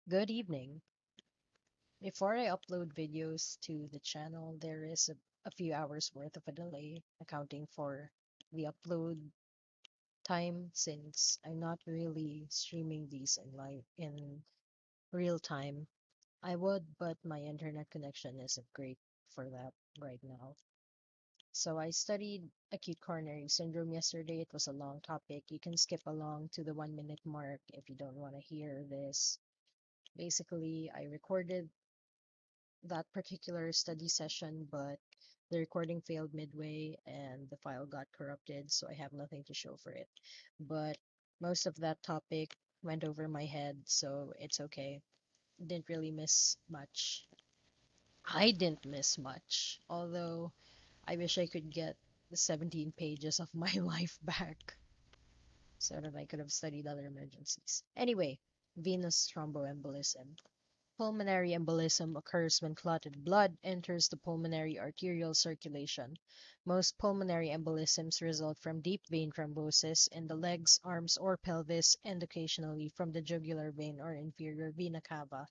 Good evening. Before I upload videos to the channel, there is a few hours worth of a delay accounting for the upload time since I'm not really streaming these in live in real time. I would, but my internet connection isn't great for that right now. So I studied acute coronary syndrome yesterday. It was a long topic. You can skip along to the 1 minute mark if you don't want to hear this. Basically, I recorded that particular study session, but the recording failed midway and the file got corrupted, so I have nothing to show for it. But most of that topic went over my head, so it's okay. Didn't really miss much. I didn't miss much, although I wish I could get the 17 pages of my life back so that I could have studied other emergencies. Anyway, venous thromboembolism. Pulmonary embolism occurs when clotted blood enters the pulmonary arterial circulation. Most pulmonary embolisms result from deep vein thrombosis in the legs, arms, or pelvis, and occasionally from the jugular vein or inferior vena cava.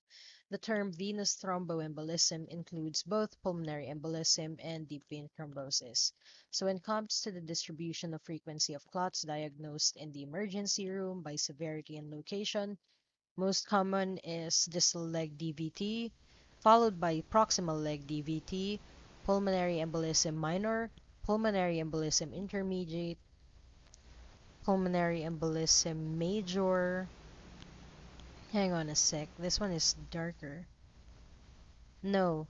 The term venous thromboembolism includes both pulmonary embolism and deep vein thrombosis. So when it comes to the distribution of frequency of clots diagnosed in the emergency room by severity and location, most common is distal leg DVT, followed by proximal leg DVT, pulmonary embolism minor, pulmonary embolism intermediate, pulmonary embolism major. Hang on a sec, this one is darker. No,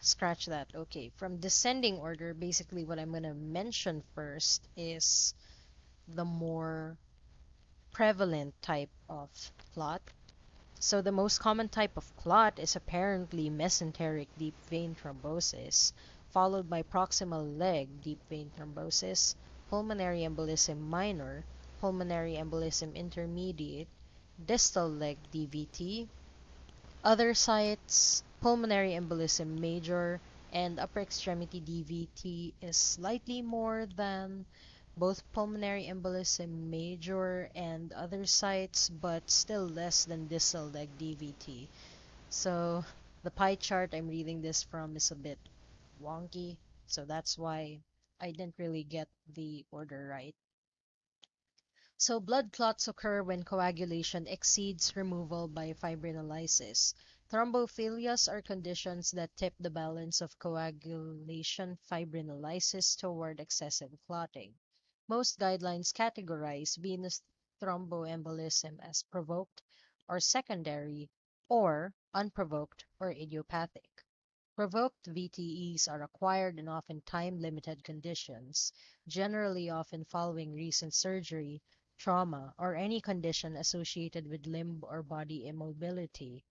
scratch that. Okay, from descending order, basically what I'm going to mention first is the more prevalent type of clot. So the most common type of clot is apparently mesenteric deep vein thrombosis, followed by proximal leg deep vein thrombosis, pulmonary embolism minor, pulmonary embolism intermediate, distal leg DVT, other sites, pulmonary embolism major, and upper extremity DVT is slightly more than both pulmonary embolism major and other sites, but still less than distal leg DVT. So the pie chart I'm reading this from is a bit wonky, so that's why I didn't really get the order right. So blood clots occur when coagulation exceeds removal by fibrinolysis. Thrombophilias are conditions that tip the balance of coagulation fibrinolysis toward excessive clotting. Most guidelines categorize venous thromboembolism as provoked or secondary or unprovoked or idiopathic. Provoked VTEs are acquired and often time-limited conditions, generally often following recent surgery, trauma, or any condition associated with limb or body immobility.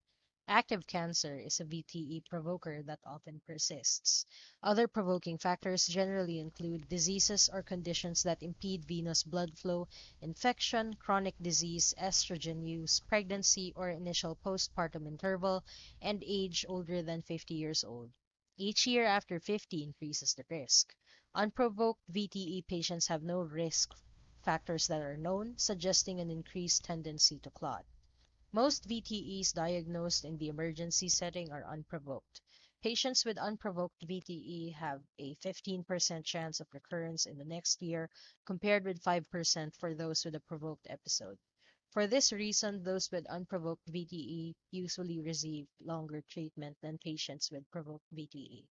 Active cancer is a VTE provoker that often persists. Other provoking factors generally include diseases or conditions that impede venous blood flow, infection, chronic disease, estrogen use, pregnancy or initial postpartum interval, and age older than 50 years old. Each year after 50 increases the risk. Unprovoked VTE patients have no risk factors that are known, suggesting an increased tendency to clot. Most VTEs diagnosed in the emergency setting are unprovoked. Patients with unprovoked VTE have a 15% chance of recurrence in the next year, compared with 5% for those with a provoked episode. For this reason, those with unprovoked VTE usually receive longer treatment than patients with provoked VTE.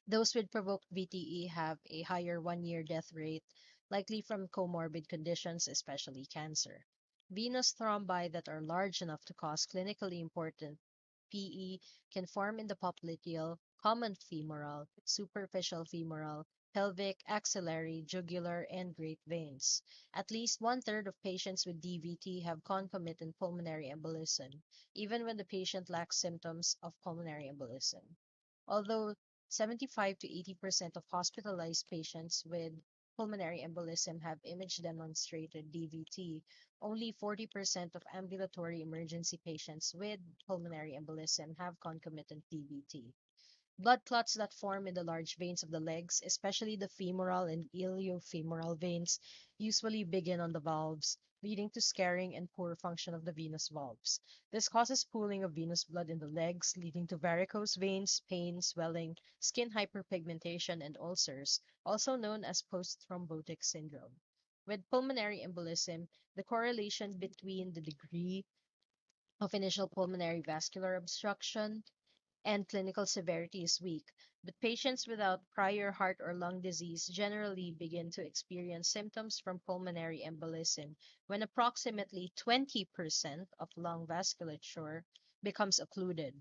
Those with provoked VTE have a higher 1 year death rate, likely from comorbid conditions, especially cancer. Venous thrombi that are large enough to cause clinically important PE can form in the popliteal, common femoral, superficial femoral, pelvic, axillary, jugular, and great veins. At least one-third of patients with DVT have concomitant pulmonary embolism, even when the patient lacks symptoms of pulmonary embolism. Although 75 to 80% of hospitalized patients with pulmonary embolism have image demonstrated DVT, only 40% of ambulatory emergency patients with pulmonary embolism have concomitant DVT. Blood clots that form in the large veins of the legs, especially the femoral and iliofemoral veins, usually begin on the valves, leading to scarring and poor function of the venous valves. This causes pooling of venous blood in the legs, leading to varicose veins, pain, swelling, skin hyperpigmentation, and ulcers, also known as post-thrombotic syndrome. With pulmonary embolism, the correlation between the degree of initial pulmonary vascular obstruction and clinical severity is weak, but patients without prior heart or lung disease generally begin to experience symptoms from pulmonary embolism when approximately 20% of lung vasculature becomes occluded.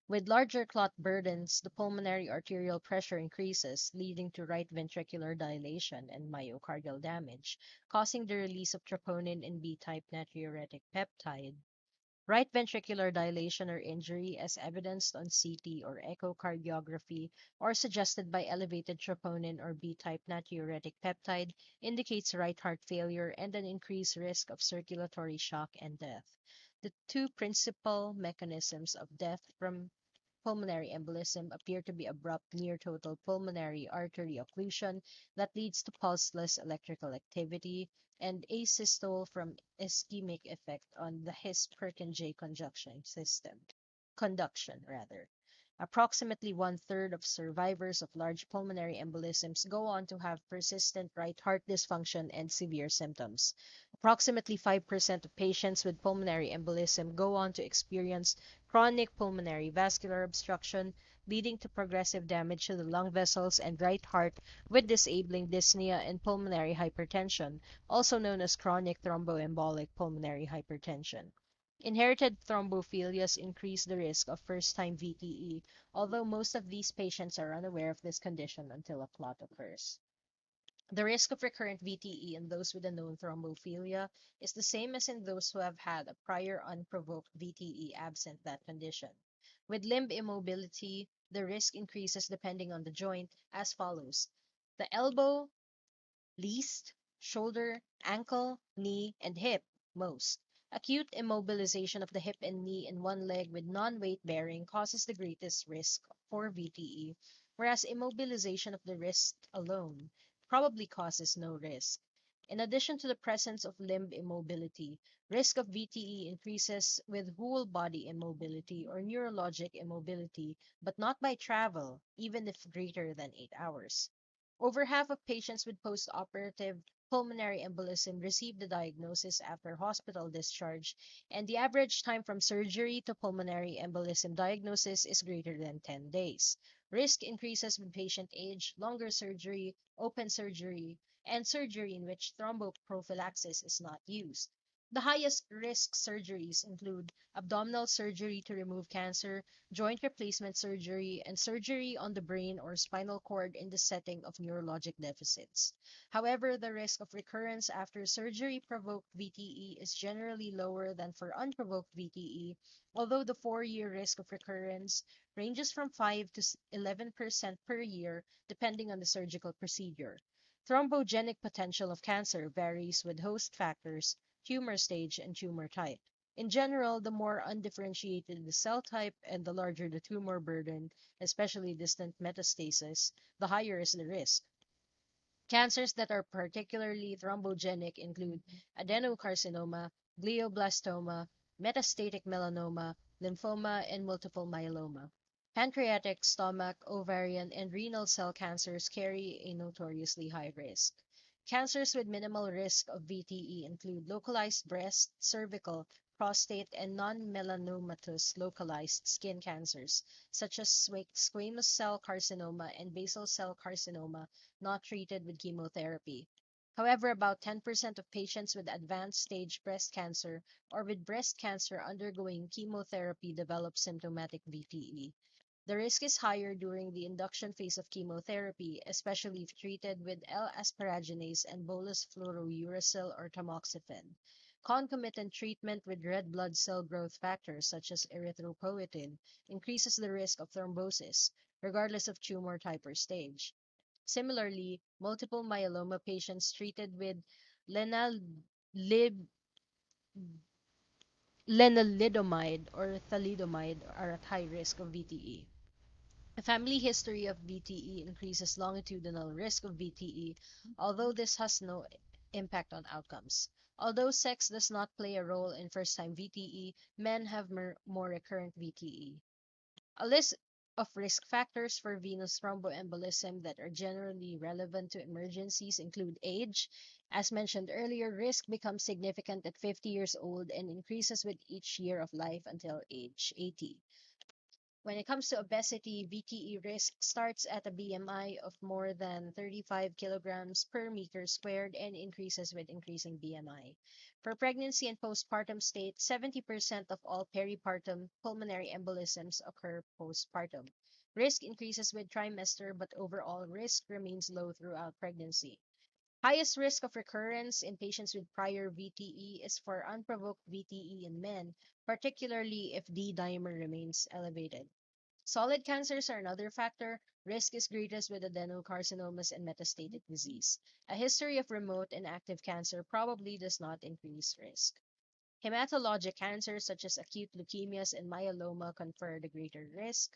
With larger clot burdens, the pulmonary arterial pressure increases, leading to right ventricular dilation and myocardial damage, causing the release of troponin and B-type natriuretic peptide. Right ventricular dilation or injury, as evidenced on CT or echocardiography, or suggested by elevated troponin or B-type natriuretic peptide, indicates right heart failure and an increased risk of circulatory shock and death. The two principal mechanisms of death from pulmonary embolism appear to be abrupt near total pulmonary artery occlusion that leads to pulseless electrical activity and asystole from ischemic effect on the His-Purkinje conduction rather. Approximately one-third of survivors of large pulmonary embolisms go on to have persistent right heart dysfunction and severe symptoms. Approximately 5% of patients with pulmonary embolism go on to experience chronic pulmonary vascular obstruction, leading to progressive damage to the lung vessels and right heart with disabling dyspnea and pulmonary hypertension, also known as chronic thromboembolic pulmonary hypertension. Inherited thrombophilias increase the risk of first-time VTE, although most of these patients are unaware of this condition until a clot occurs. The risk of recurrent VTE in those with a known thrombophilia is the same as in those who have had a prior unprovoked VTE absent that condition. With limb immobility, the risk increases depending on the joint as follows. The elbow, least, shoulder, ankle, knee, and hip, most. Acute immobilization of the hip and knee in one leg with non-weight bearing causes the greatest risk for VTE, whereas immobilization of the wrist alone probably causes no risk. In addition to the presence of limb immobility, risk of VTE increases with whole body immobility or neurologic immobility, but not by travel, even if greater than 8 hours. Over half of patients with postoperative pulmonary embolism receive the diagnosis after hospital discharge, and the average time from surgery to pulmonary embolism diagnosis is greater than 10 days. Risk increases with patient age, longer surgery, open surgery, and surgery in which thromboprophylaxis is not used. The highest risk surgeries include abdominal surgery to remove cancer, joint replacement surgery, and surgery on the brain or spinal cord in the setting of neurologic deficits. However, the risk of recurrence after surgery-provoked VTE is generally lower than for unprovoked VTE, although the 4-year risk of recurrence ranges from 5 to 11% per year depending on the surgical procedure. Thrombogenic potential of cancer varies with host factors, tumor stage, and tumor type. In general, the more undifferentiated the cell type and the larger the tumor burden, especially distant metastasis, the higher is the risk. Cancers that are particularly thrombogenic include adenocarcinoma, glioblastoma, metastatic melanoma, lymphoma, and multiple myeloma. Pancreatic, stomach, ovarian, and renal cell cancers carry a notoriously high risk. Cancers with minimal risk of VTE include localized breast, cervical, prostate, and non-melanomatous localized skin cancers, such as squamous cell carcinoma and basal cell carcinoma, not treated with chemotherapy. However, about 10% of patients with advanced stage breast cancer or with breast cancer undergoing chemotherapy develop symptomatic VTE. The risk is higher during the induction phase of chemotherapy, especially if treated with L-asparaginase and bolus fluorouracil or tamoxifen. Concomitant treatment with red blood cell growth factors such as erythropoietin increases the risk of thrombosis, regardless of tumor type or stage. Similarly, multiple myeloma patients treated with lenalidomide lenalidomide or thalidomide are at high risk of VTE. A family history of VTE increases longitudinal risk of VTE, although this has no impact on outcomes. Although sex does not play a role in first-time VTE, men have more recurrent VTE. A list of risk factors for venous thromboembolism that are generally relevant to emergencies include age. As mentioned earlier, risk becomes significant at 50 years old and increases with each year of life until age 80. When it comes to obesity, VTE risk starts at a BMI of more than 35 kilograms per meter squared and increases with increasing BMI. For pregnancy and postpartum state, 70% of all peripartum pulmonary embolisms occur postpartum. Risk increases with trimester, but overall risk remains low throughout pregnancy. Highest risk of recurrence in patients with prior VTE is for unprovoked VTE in men, particularly if D-dimer remains elevated. Solid cancers are another factor. Risk is greatest with adenocarcinomas and metastatic disease. A history of remote and active cancer probably does not increase risk. Hematologic cancers such as acute leukemias and myeloma confer the greater risk,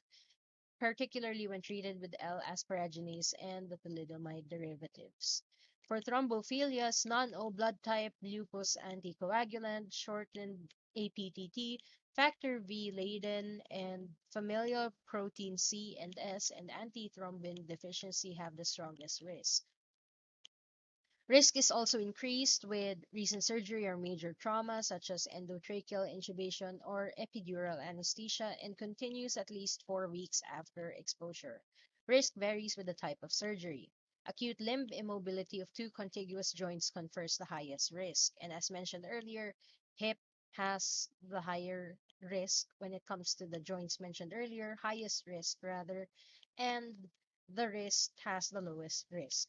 particularly when treated with L-asparaginase and the thalidomide derivatives. For thrombophilias, non-O blood type, lupus anticoagulant, shortened APTT, factor V laden, and familial protein C and S and antithrombin deficiency have the strongest risk. Risk is also increased with recent surgery or major trauma, such as endotracheal intubation or epidural anesthesia, and continues at least 4 weeks after exposure. Risk varies with the type of surgery. Acute limb immobility of two contiguous joints confers the highest risk, and as mentioned earlier, hip has the higher risk when it comes to the joints mentioned earlier, highest risk rather, and the wrist has the lowest risk.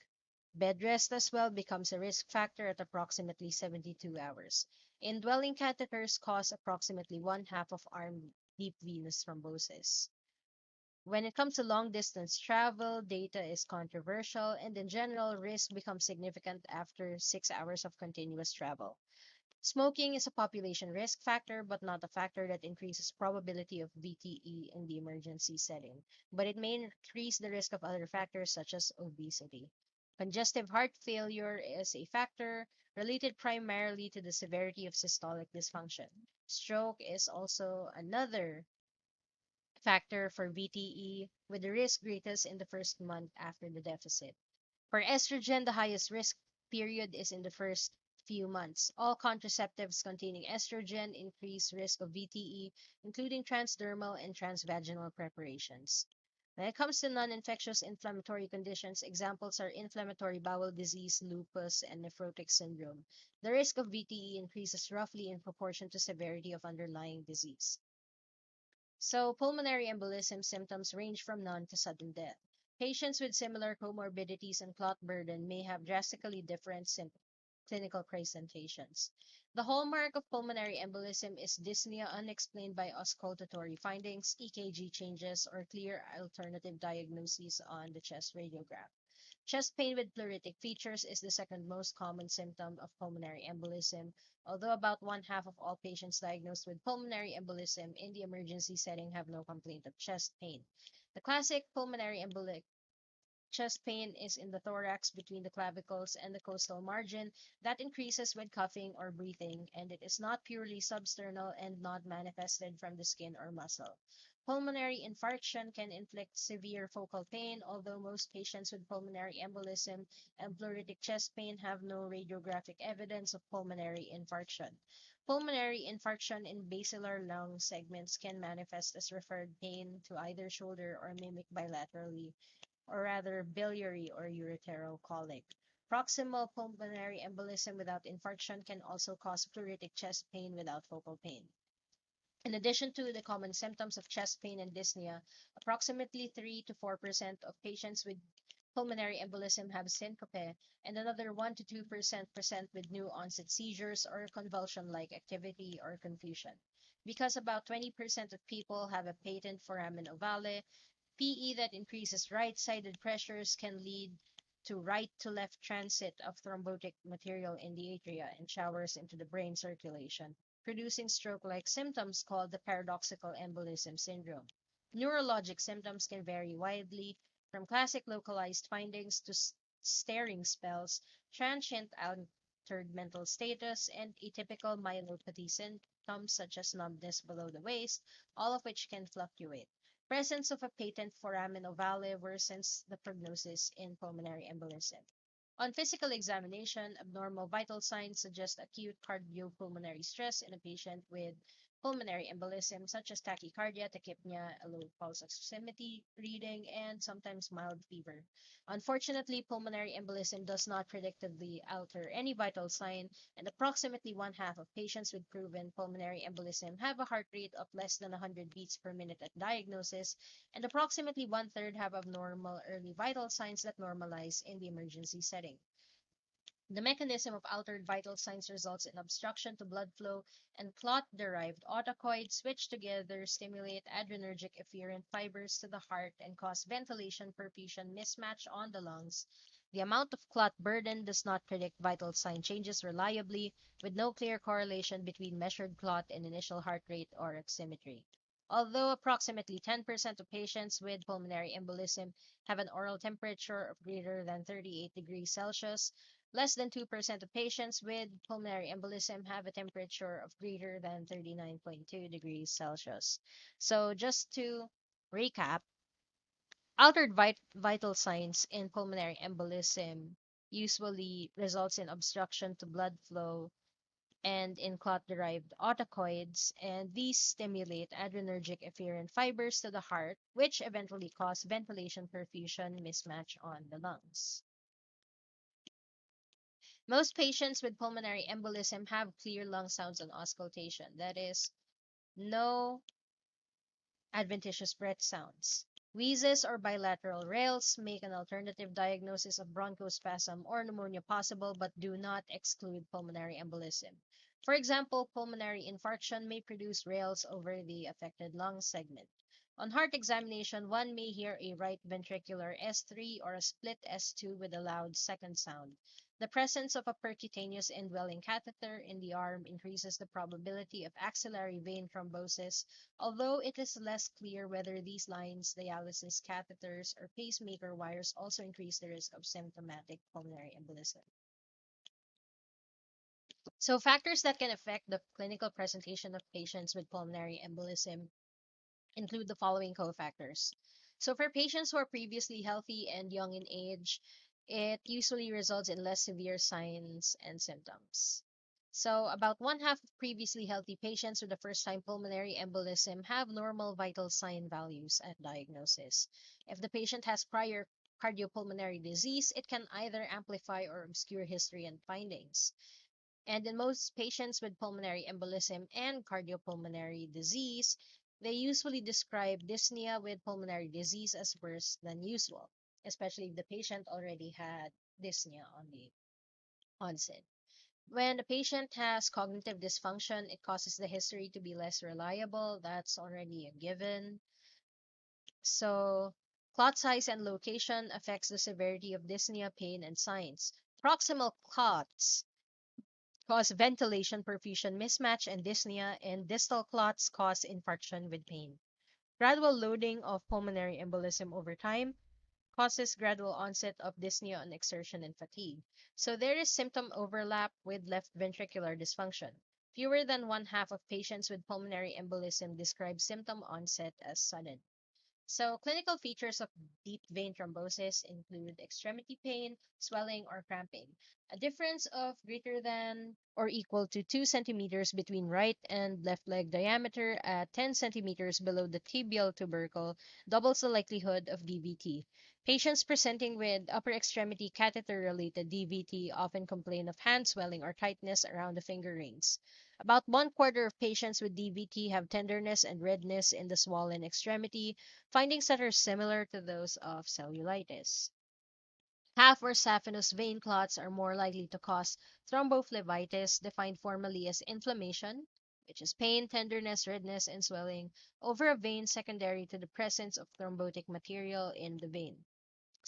Bed rest as well becomes a risk factor at approximately 72 hours. Indwelling catheters cause approximately one half of arm deep venous thrombosis. When it comes to long distance travel, data is controversial, and in general, risk becomes significant after 6 hours of continuous travel. Smoking is a population risk factor, but not a factor that increases probability of VTE in the emergency setting, but it may increase the risk of other factors such as obesity. Congestive heart failure is a factor related primarily to the severity of systolic dysfunction. Stroke is also another factor for VTE, with the risk greatest in the first month after the deficit. For estrogen, the highest risk period is in the first few months. All contraceptives containing estrogen increase risk of VTE, including transdermal and transvaginal preparations. When it comes to non-infectious inflammatory conditions, examples are inflammatory bowel disease, lupus, and nephrotic syndrome. The risk of VTE increases roughly in proportion to severity of underlying disease. So, pulmonary embolism symptoms range from none to sudden death. Patients with similar comorbidities and clot burden may have drastically different clinical presentations. The hallmark of pulmonary embolism is dyspnea unexplained by auscultatory findings, EKG changes, or clear alternative diagnoses on the chest radiograph. Chest pain with pleuritic features is the second most common symptom of pulmonary embolism, although about one half of all patients diagnosed with pulmonary embolism in the emergency setting have no complaint of chest pain. The classic pulmonary embolic chest pain is in the thorax between the clavicles and the costal margin that increases with coughing or breathing, and it is not purely substernal and not manifested from the skin or muscle. Pulmonary infarction can inflict severe focal pain, although most patients with pulmonary embolism and pleuritic chest pain have no radiographic evidence of pulmonary infarction. Pulmonary infarction in basilar lung segments can manifest as referred pain to either shoulder or mimic bilaterally, or rather biliary or ureteral colic. Proximal pulmonary embolism without infarction can also cause pleuritic chest pain without focal pain. In addition to the common symptoms of chest pain and dyspnea, approximately 3 to 4% of patients with pulmonary embolism have syncope, and another 1 to 2% present with new onset seizures or convulsion-like activity or confusion. Because about 20% of people have a patent foramen ovale, PE that increases right-sided pressures can lead to right-to-left transit of thrombotic material in the atria and showers into the brain circulation, producing stroke-like symptoms called the paradoxical embolism syndrome. Neurologic symptoms can vary widely, from classic localized findings to staring spells, transient altered mental status, and atypical myelopathy symptoms such as numbness below the waist, all of which can fluctuate. Presence of a patent foramen ovale worsens the prognosis in pulmonary embolism. On physical examination, abnormal vital signs suggest acute cardiopulmonary stress in a patient with pulmonary embolism, such as tachycardia, tachypnea, a low pulse oximetry reading, and sometimes mild fever. Unfortunately, pulmonary embolism does not predictively alter any vital sign, and approximately one half of patients with proven pulmonary embolism have a heart rate of less than 100 beats per minute at diagnosis, and approximately one third have abnormal early vital signs that normalize in the emergency setting. The mechanism of altered vital signs results in obstruction to blood flow and clot-derived autocoids, which together stimulate adrenergic efferent fibers to the heart and cause ventilation-perfusion mismatch on the lungs. The amount of clot burden does not predict vital sign changes reliably, with no clear correlation between measured clot and initial heart rate or oximetry. Although approximately 10% of patients with pulmonary embolism have an oral temperature of greater than 38 degrees Celsius, less than 2% of patients with pulmonary embolism have a temperature of greater than 39.2 degrees Celsius. So just to recap, altered vital signs in pulmonary embolism usually results in obstruction to blood flow and in clot-derived autocoids, and these stimulate adrenergic efferent fibers to the heart, which eventually cause ventilation-perfusion mismatch on the lungs. Most patients with pulmonary embolism have clear lung sounds on auscultation, that is, no adventitious breath sounds. Wheezes or bilateral rales make an alternative diagnosis of bronchospasm or pneumonia possible but do not exclude pulmonary embolism. For example, pulmonary infarction may produce rales over the affected lung segment. On heart examination, one may hear a right ventricular S3 or a split S2 with a loud second sound. The presence of a percutaneous indwelling catheter in the arm increases the probability of axillary vein thrombosis, although it is less clear whether these lines, dialysis catheters, or pacemaker wires also increase the risk of symptomatic pulmonary embolism. So factors that can affect the clinical presentation of patients with pulmonary embolism include the following cofactors. So for patients who are previously healthy and young in age, it usually results in less severe signs and symptoms. So about one half of previously healthy patients with a first-time pulmonary embolism have normal vital sign values at diagnosis. If the patient has prior cardiopulmonary disease, it can either amplify or obscure history and findings. And in most patients with pulmonary embolism and cardiopulmonary disease, they usually describe dyspnea with pulmonary disease as worse than usual, especially if the patient already had dyspnea on the onset. When the patient has cognitive dysfunction, it causes the history to be less reliable. That's already a given. So, clot size and location affects the severity of dyspnea, pain, and signs. Proximal clots cause ventilation perfusion mismatch and dyspnea, and distal clots cause infarction with pain. Gradual loading of pulmonary embolism over time causes gradual onset of dyspnea on exertion and fatigue. So there is symptom overlap with left ventricular dysfunction. Fewer than one half of patients with pulmonary embolism describe symptom onset as sudden. So clinical features of deep vein thrombosis include extremity pain, swelling, or cramping. A difference of greater than or equal to 2 centimeters between right and left leg diameter at 10 centimeters below the tibial tubercle doubles the likelihood of DVT. Patients presenting with upper extremity catheter-related DVT often complain of hand swelling or tightness around the finger rings. About 1/4 of patients with DVT have tenderness and redness in the swollen extremity, findings that are similar to those of cellulitis. Half or saphenous vein clots are more likely to cause Thromboplebitis, defined formally as inflammation, which is pain, tenderness, redness, and swelling, over a vein secondary to the presence of thrombotic material in the vein.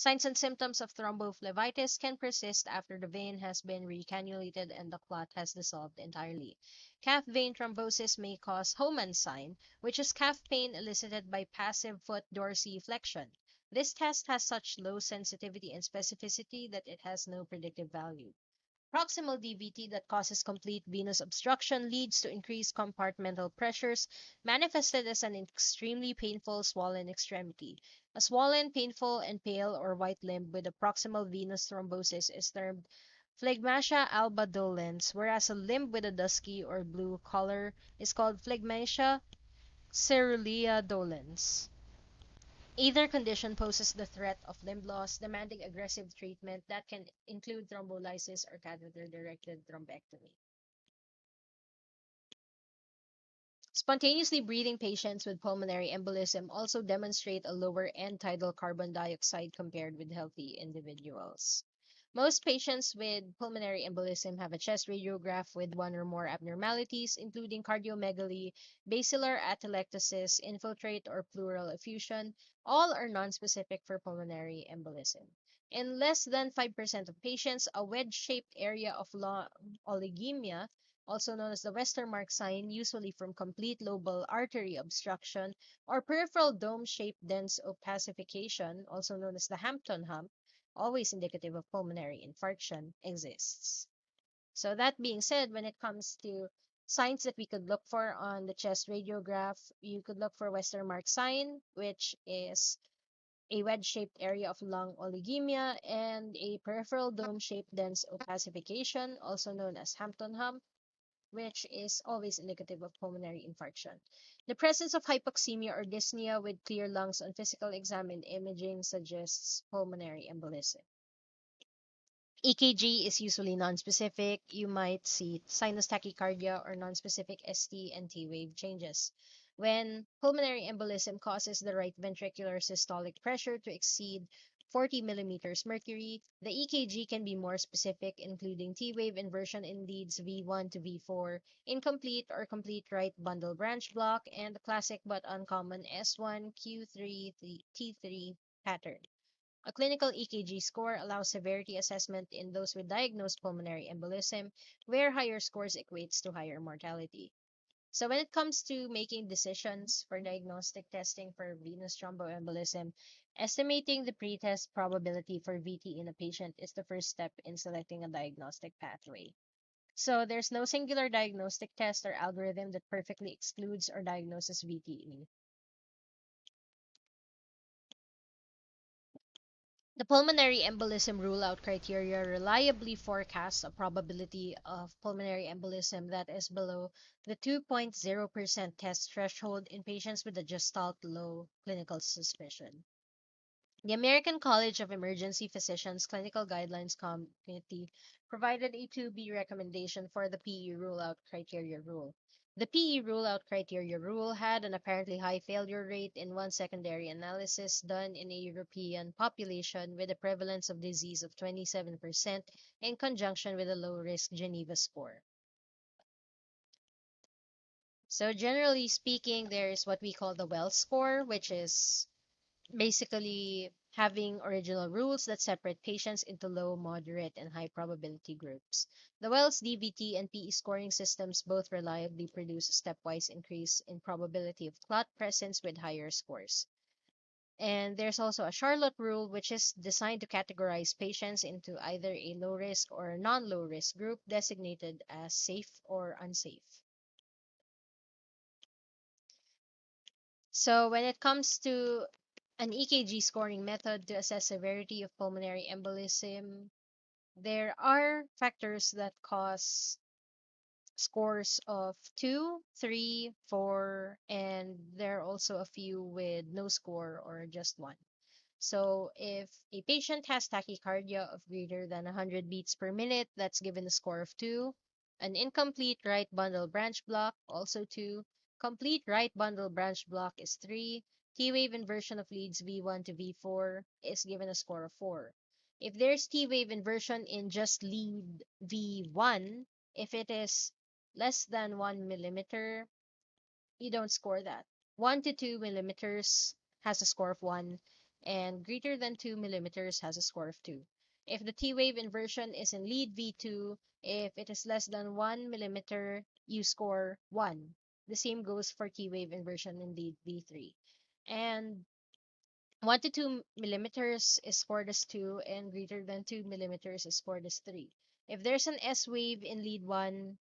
Signs and symptoms of Thromboplebitis can persist after the vein has been recannulated and the clot has dissolved entirely. Calf vein thrombosis may cause Homan's sign, which is calf pain elicited by passive foot dorsiflexion. This test has such low sensitivity and specificity that it has no predictive value. Proximal Dvt that causes complete venous obstruction leads to increased compartmental pressures, manifested as an extremely painful swollen extremity. A swollen, painful, and pale or white limb with a proximal venous thrombosis is termed phlegmatia alba dolens, whereas a limb with a dusky or blue color is called phlegmatia cerulean dolens. Either condition poses the threat of limb loss, demanding aggressive treatment that can include thrombolysis or catheter-directed thrombectomy. Spontaneously breathing patients with pulmonary embolism also demonstrate a lower end-tidal carbon dioxide compared with healthy individuals. Most patients with pulmonary embolism have a chest radiograph with one or more abnormalities, including cardiomegaly, basilar atelectasis, infiltrate or pleural effusion. All are nonspecific for pulmonary embolism. In less than 5% of patients, a wedge-shaped area of lung oligemia, also known as the Westermarck sign, usually from complete lobal artery obstruction, or peripheral dome-shaped dense opacification, also known as the Hampton hump, always indicative of pulmonary infarction, exists. So that being said, when it comes to signs that we could look for on the chest radiograph, you could look for Westermarck sign, which is a wedge-shaped area of lung oligemia, and a peripheral dome-shaped dense opacification, also known as Hampton hump, which is always indicative of pulmonary infarction. The presence of hypoxemia or dyspnea with clear lungs on physical exam and imaging suggests pulmonary embolism. EKG is usually nonspecific. You might see sinus tachycardia or nonspecific ST and T wave changes. When pulmonary embolism causes the right ventricular systolic pressure to exceed 40 millimeters mercury, the EKG can be more specific, including T-wave inversion in leads V1 to V4, incomplete or complete right bundle branch block, and the classic but uncommon S1 Q3 T3 pattern. A clinical EKG score allows severity assessment in those with diagnosed pulmonary embolism, where higher scores equates to higher mortality. So when it comes to making decisions for diagnostic testing for venous thromboembolism, estimating the pretest probability for VT in a patient is the first step in selecting a diagnostic pathway. So there's no singular diagnostic test or algorithm that perfectly excludes or diagnoses VTE. The pulmonary embolism rule-out criteria reliably forecasts a probability of pulmonary embolism that is below the 2.0% test threshold in patients with a gestalt low clinical suspicion. The American College of Emergency Physicians Clinical Guidelines Committee provided a 2B recommendation for the PE rule-out criteria rule. The PE rule-out criteria rule had an apparently high failure rate in one secondary analysis done in a European population with a prevalence of disease of 27% in conjunction with a low-risk Geneva score. So generally speaking, there is what we call the Wells score, which is basically having original rules that separate patients into low, moderate, and high probability groups. The Wells DVT and PE scoring systems both reliably produce a stepwise increase in probability of clot presence with higher scores. And there's also a Charlotte rule, which is designed to categorize patients into either a low risk or non-low risk group designated as safe or unsafe. So when it comes to an EKG scoring method to assess severity of pulmonary embolism, there are factors that cause scores of 2, 3, 4, and there are also a few with no score or just 1. So if a patient has tachycardia of greater than 100 beats per minute, that's given a score of 2. An incomplete right bundle branch block, also 2. Complete right bundle branch block is 3. T-wave inversion of leads V1 to V4 is given a score of 4. If there's T-wave inversion in just lead V1, if it is less than 1 millimeter, you don't score that. 1 to 2 millimeters has a score of 1. and greater than 2 millimeters has a score of 2. If the T wave inversion is in lead V2, if it is less than 1 millimeter, you score 1. The same goes for T wave inversion in lead V3. And 1 to 2 millimeters is scored as 2, and greater than 2 millimeters is scored as 3. If there's an S wave in lead 1,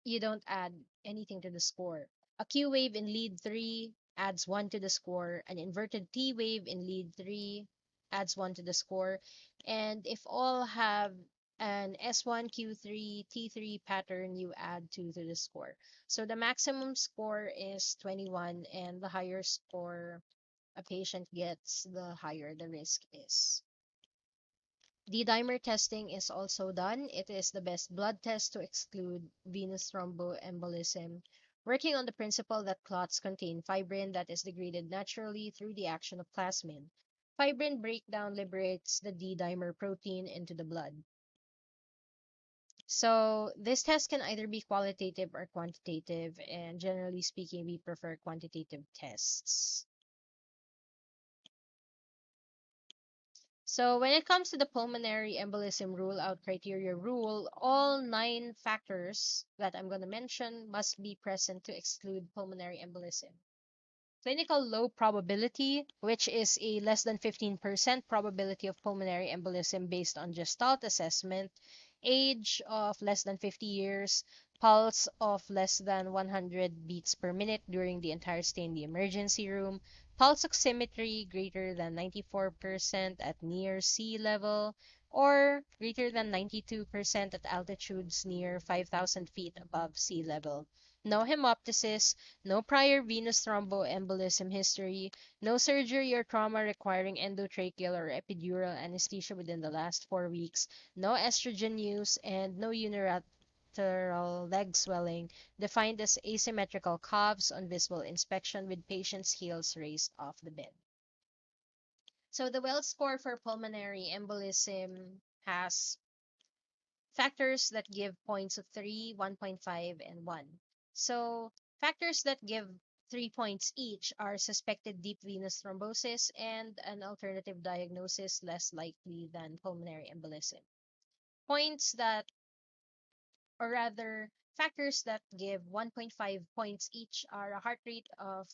you don't add anything to the score. A Q wave in lead 3 adds 1 to the score. An inverted T wave in lead 3 adds 1 to the score. And if all have an S1, Q3, T3 pattern, you add 2 to the score. So the maximum score is 21, and the higher score a patient gets, the higher the risk is. D-dimer testing is also done. It is the best blood test to exclude venous thromboembolism, working on the principle that clots contain fibrin that is degraded naturally through the action of plasmin. Fibrin breakdown liberates the D-dimer protein into the blood. So this test can either be qualitative or quantitative, and generally speaking, we prefer quantitative tests. So when it comes to the pulmonary embolism rule-out criteria rule, all 9 factors that I'm going to mention must be present to exclude pulmonary embolism. Clinical low probability, which is a less than 15% probability of pulmonary embolism based on gestalt assessment, age of less than 50 years, pulse of less than 100 beats per minute during the entire stay in the emergency room, pulse oximetry greater than 94% at near sea level, or greater than 92% at altitudes near 5,000 feet above sea level. No hemoptysis, no prior venous thromboembolism history, no surgery or trauma requiring endotracheal or epidural anesthesia within the last 4 weeks, no estrogen use, and no unilateral leg swelling, defined as asymmetrical calves on visible inspection with patient's heels raised off the bed. So the Wells score for pulmonary embolism has factors that give points of 3, 1.5, and 1. So factors that give 3 points each are suspected deep venous thrombosis and an alternative diagnosis less likely than pulmonary embolism. Points that, or rather, factors that give 1.5 points each are a heart rate of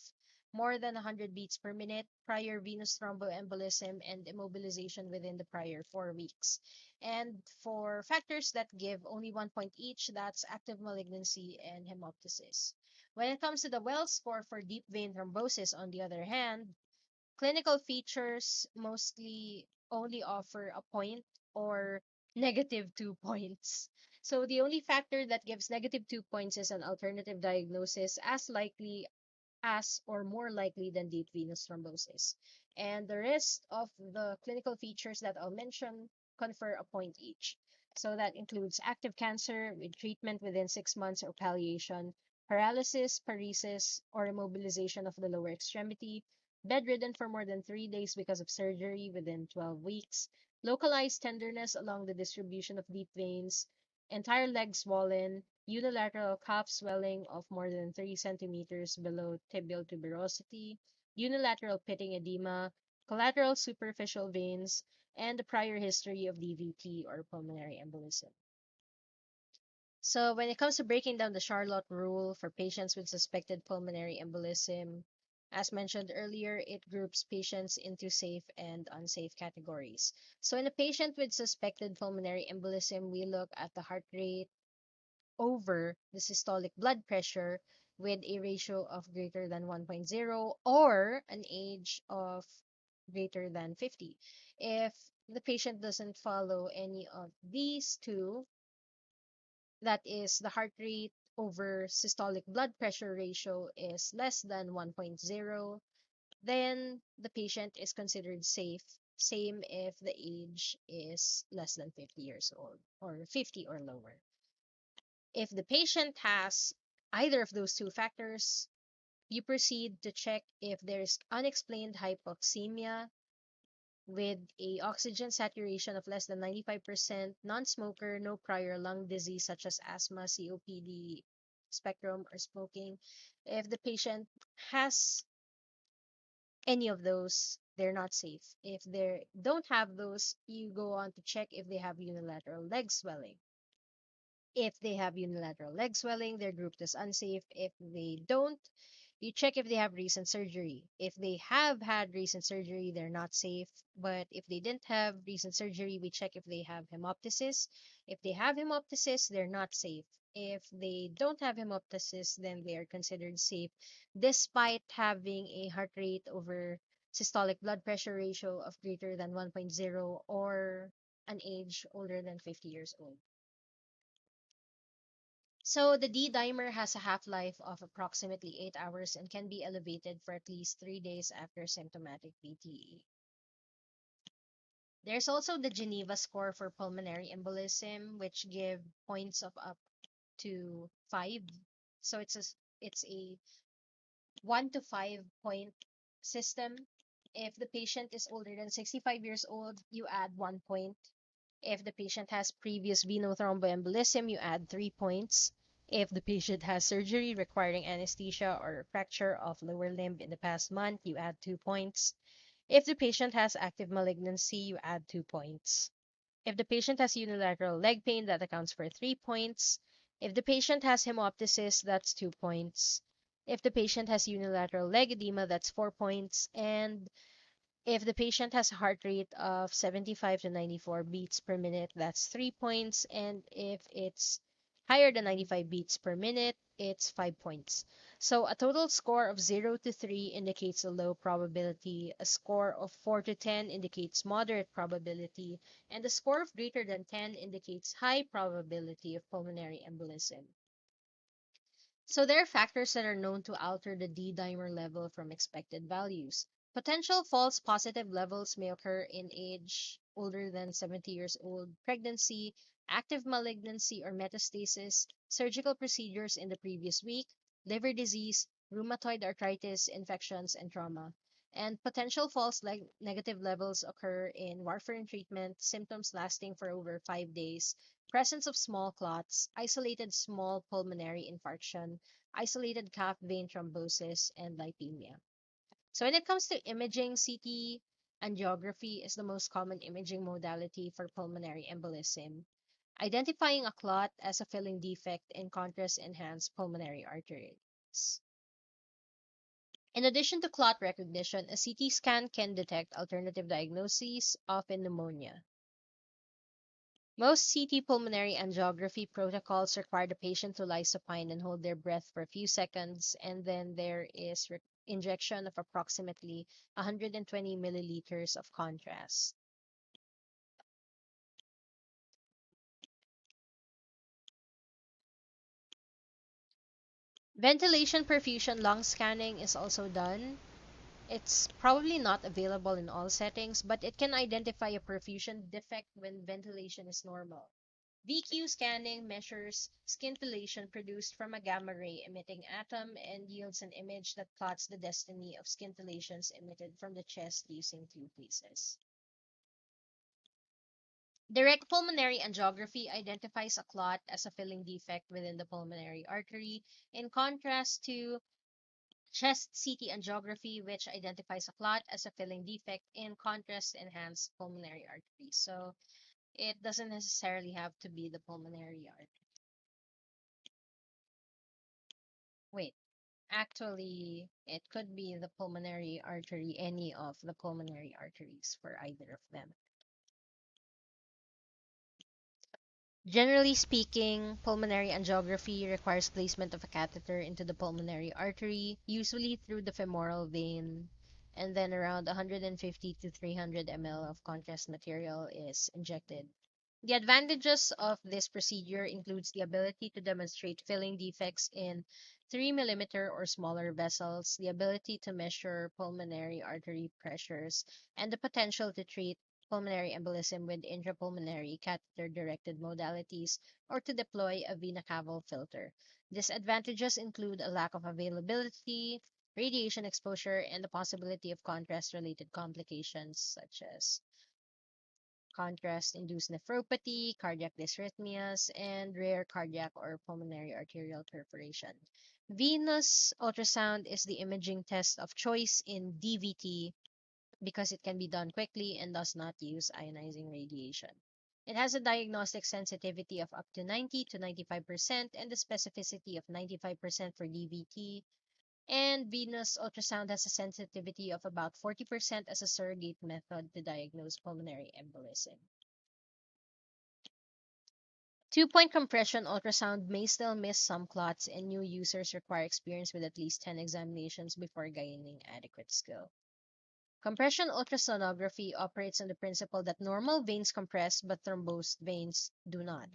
more than 100 beats per minute, prior venous thromboembolism, and immobilization within the prior 4 weeks. And for factors that give only 1 point each, that's active malignancy and hemoptysis. When it comes to the Wells score for deep vein thrombosis, on the other hand, clinical features mostly only offer a point or negative 2 points. So the only factor that gives negative 2 points is an alternative diagnosis as likely as or more likely than deep venous thrombosis. And the rest of the clinical features that I'll mention confer a point each. So that includes active cancer with treatment within 6 months or palliation, paralysis, paresis, or immobilization of the lower extremity, bedridden for more than 3 days because of surgery within 12 weeks, localized tenderness along the distribution of deep veins, entire leg swollen, unilateral calf swelling of more than 3 centimeters below tibial tuberosity, unilateral pitting edema, collateral superficial veins, and a prior history of DVT or pulmonary embolism. So when it comes to breaking down the Charlotte rule for patients with suspected pulmonary embolism, as mentioned earlier, it groups patients into safe and unsafe categories. So in a patient with suspected pulmonary embolism, we look at the heart rate over the systolic blood pressure with a ratio of greater than 1.0 or an age of greater than 50. If the patient doesn't follow any of these two, that is, the heart rate over systolic blood pressure ratio is less than 1.0, then the patient is considered safe. Same if the age is less than 50 years old or 50 or lower. If the patient has either of those two factors, you proceed to check if there's unexplained hypoxemia with a oxygen saturation of less than 95%, non-smoker, no prior lung disease such as asthma, COPD, spectrum, or smoking. If the patient has any of those, they're not safe. If they don't have those, you go on to check if they have unilateral leg swelling. If they have unilateral leg swelling, they're grouped as unsafe. If they don't, you check if they have recent surgery. If they have had recent surgery, they're not safe. But if they didn't have recent surgery, we check if they have hemoptysis. If they have hemoptysis, they're not safe. If they don't have hemoptysis, then they are considered safe, despite having a heart rate over systolic blood pressure ratio of greater than 1.0 or an age older than 50 years old. So the D-dimer has a half-life of approximately 8 hours and can be elevated for at least 3 days after symptomatic VTE. There's also the Geneva score for pulmonary embolism, which give points of up to 5. So it's a 1 to 5 point system. If the patient is older than 65 years old, you add 1 point. If the patient has previous venous thromboembolism, you add 3 points. If the patient has surgery requiring anesthesia or fracture of lower limb in the past month, you add 2 points. If the patient has active malignancy, you add 2 points. If the patient has unilateral leg pain, that accounts for 3 points. If the patient has hemoptysis, that's 2 points. If the patient has unilateral leg edema, that's 4 points. And if the patient has a heart rate of 75 to 94 beats per minute, that's 3 points. And if it's higher than 95 beats per minute, it's 5 points. So a total score of 0 to 3 indicates a low probability. A score of 4 to 10 indicates moderate probability. And a score of greater than 10 indicates high probability of pulmonary embolism. So there are factors that are known to alter the D-dimer level from expected values. Potential false positive levels may occur in age older than 70 years old, pregnancy, active malignancy or metastasis, surgical procedures in the previous week, liver disease, rheumatoid arthritis, infections, and trauma. And potential false negative levels occur in warfarin treatment, symptoms lasting for over 5 days, presence of small clots, isolated small pulmonary infarction, isolated calf vein thrombosis, and lipemia. So when it comes to imaging, CT angiography is the most common imaging modality for pulmonary embolism, identifying a clot as a filling defect in contrast-enhanced pulmonary arteries. In addition to clot recognition, a CT scan can detect alternative diagnoses of pneumonia. Most CT pulmonary angiography protocols require the patient to lie supine and hold their breath for a few seconds, and then there is injection of approximately 120 milliliters of contrast. Ventilation perfusion lung scanning is also done. It's probably not available in all settings, but it can identify a perfusion defect when ventilation is normal. VQ scanning measures scintillation produced from a gamma ray emitting atom and yields an image that plots the destiny of scintillations emitted from the chest using two pieces. Direct pulmonary angiography identifies a clot as a filling defect within the pulmonary artery, in contrast to chest CT angiography, which identifies a clot as a filling defect in contrast-enhanced pulmonary artery. So it doesn't necessarily have to be the pulmonary artery. Wait, actually, it could be the pulmonary artery, any of the pulmonary arteries for either of them. Generally speaking, pulmonary angiography requires placement of a catheter into the pulmonary artery, usually through the femoral vein, and then around 150 to 300 ml of contrast material is injected. The advantages of this procedure includes the ability to demonstrate filling defects in 3 millimeter or smaller vessels, the ability to measure pulmonary artery pressures, and the potential to treat pulmonary embolism with intrapulmonary catheter-directed modalities or to deploy a vena cava filter. Disadvantages include a lack of availability, radiation exposure, and the possibility of contrast-related complications such as contrast-induced nephropathy, cardiac dysrhythmias, and rare cardiac or pulmonary arterial perforation. Venous ultrasound is the imaging test of choice in DVT because it can be done quickly and does not use ionizing radiation. It has a diagnostic sensitivity of up to 90 to 95% and a specificity of 95% for DVT, and venous ultrasound has a sensitivity of about 40% as a surrogate method to diagnose pulmonary embolism. Two-point compression ultrasound may still miss some clots, and new users require experience with at least 10 examinations before gaining adequate skill. Compression ultrasonography operates on the principle that normal veins compress, but thrombosed veins do not.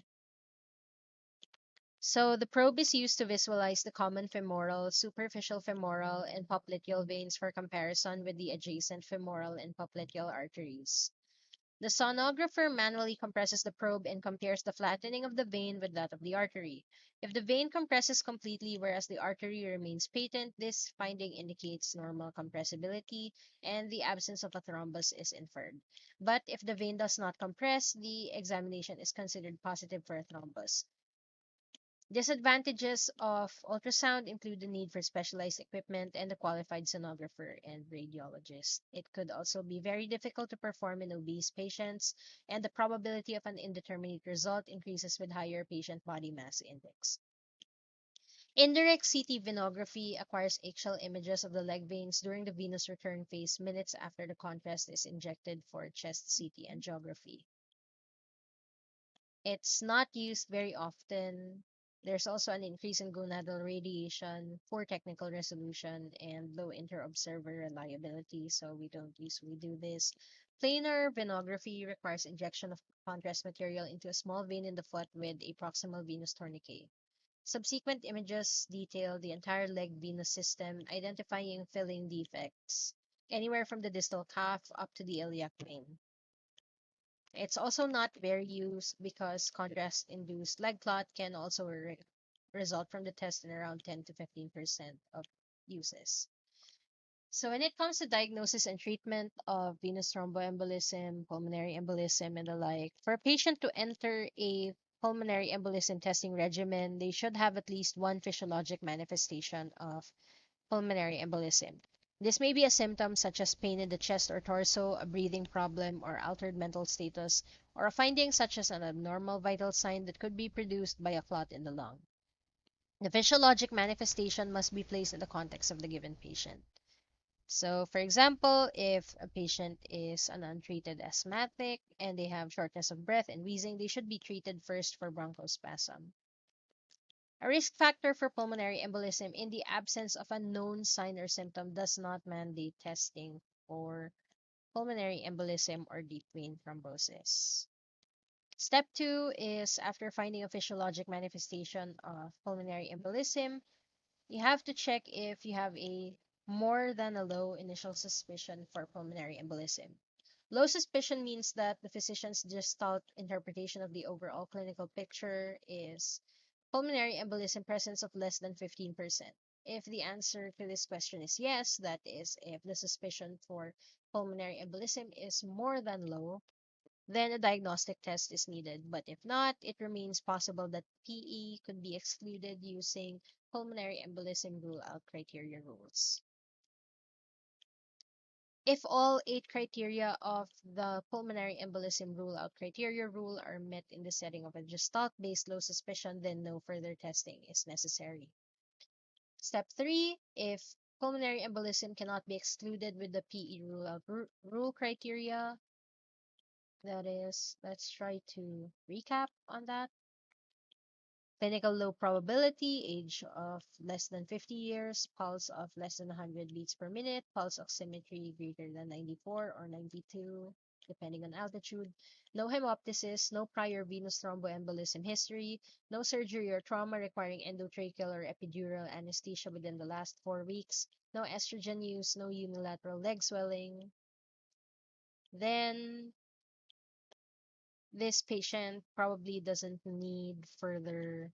So the probe is used to visualize the common femoral, superficial femoral, and popliteal veins for comparison with the adjacent femoral and popliteal arteries. The sonographer manually compresses the probe and compares the flattening of the vein with that of the artery. If the vein compresses completely whereas the artery remains patent, this finding indicates normal compressibility and the absence of a thrombus is inferred. But if the vein does not compress, the examination is considered positive for a thrombus. Disadvantages of ultrasound include the need for specialized equipment and a qualified sonographer and radiologist. It could also be very difficult to perform in obese patients, and the probability of an indeterminate result increases with higher patient body mass index. Indirect CT venography acquires eggshell images of the leg veins during the venous return phase minutes after the contrast is injected for chest CT angiography. It's not used very often. There's also an increase in gonadal radiation, poor technical resolution, and low inter-observer reliability, so we don't usually do this. Planar venography requires injection of contrast material into a small vein in the foot with a proximal venous tourniquet. Subsequent images detail the entire leg venous system, identifying filling defects, anywhere from the distal calf up to the iliac vein. It's also not very used because contrast-induced leg clot can also result from the test in around 10 to 15% of uses. So when it comes to diagnosis and treatment of venous thromboembolism, pulmonary embolism, and the like, for a patient to enter a pulmonary embolism testing regimen, they should have at least one physiologic manifestation of pulmonary embolism. This may be a symptom such as pain in the chest or torso, a breathing problem, or altered mental status, or a finding such as an abnormal vital sign that could be produced by a clot in the lung. The physiologic manifestation must be placed in the context of the given patient. So, for example, if a patient is an untreated asthmatic and they have shortness of breath and wheezing, they should be treated first for bronchospasm. A risk factor for pulmonary embolism in the absence of a known sign or symptom does not mandate testing for pulmonary embolism or deep vein thrombosis. Step 2 is after finding a physiologic manifestation of pulmonary embolism, you have to check if you have a more than a low initial suspicion for pulmonary embolism. Low suspicion means that the physician's gestalt interpretation of the overall clinical picture is pulmonary embolism presence of less than 15%. If the answer to this question is yes, that is, if the suspicion for pulmonary embolism is more than low, then a diagnostic test is needed. But if not, it remains possible that PE could be excluded using pulmonary embolism rule-out criteria rules. If all 8 criteria of the pulmonary embolism rule-out criteria rule are met in the setting of a gestalt-based low suspicion, then no further testing is necessary. Step 3, if pulmonary embolism cannot be excluded with the PE rule-out rule criteria, that is, let's try to recap on that. Clinical low probability, age of less than 50 years, pulse of less than 100 beats per minute, pulse oximetry greater than 94 or 92, depending on altitude, no hemoptysis, no prior venous thromboembolism history, no surgery or trauma requiring endotracheal or epidural anesthesia within the last 4 weeks, no estrogen use, no unilateral leg swelling, then this patient probably doesn't need further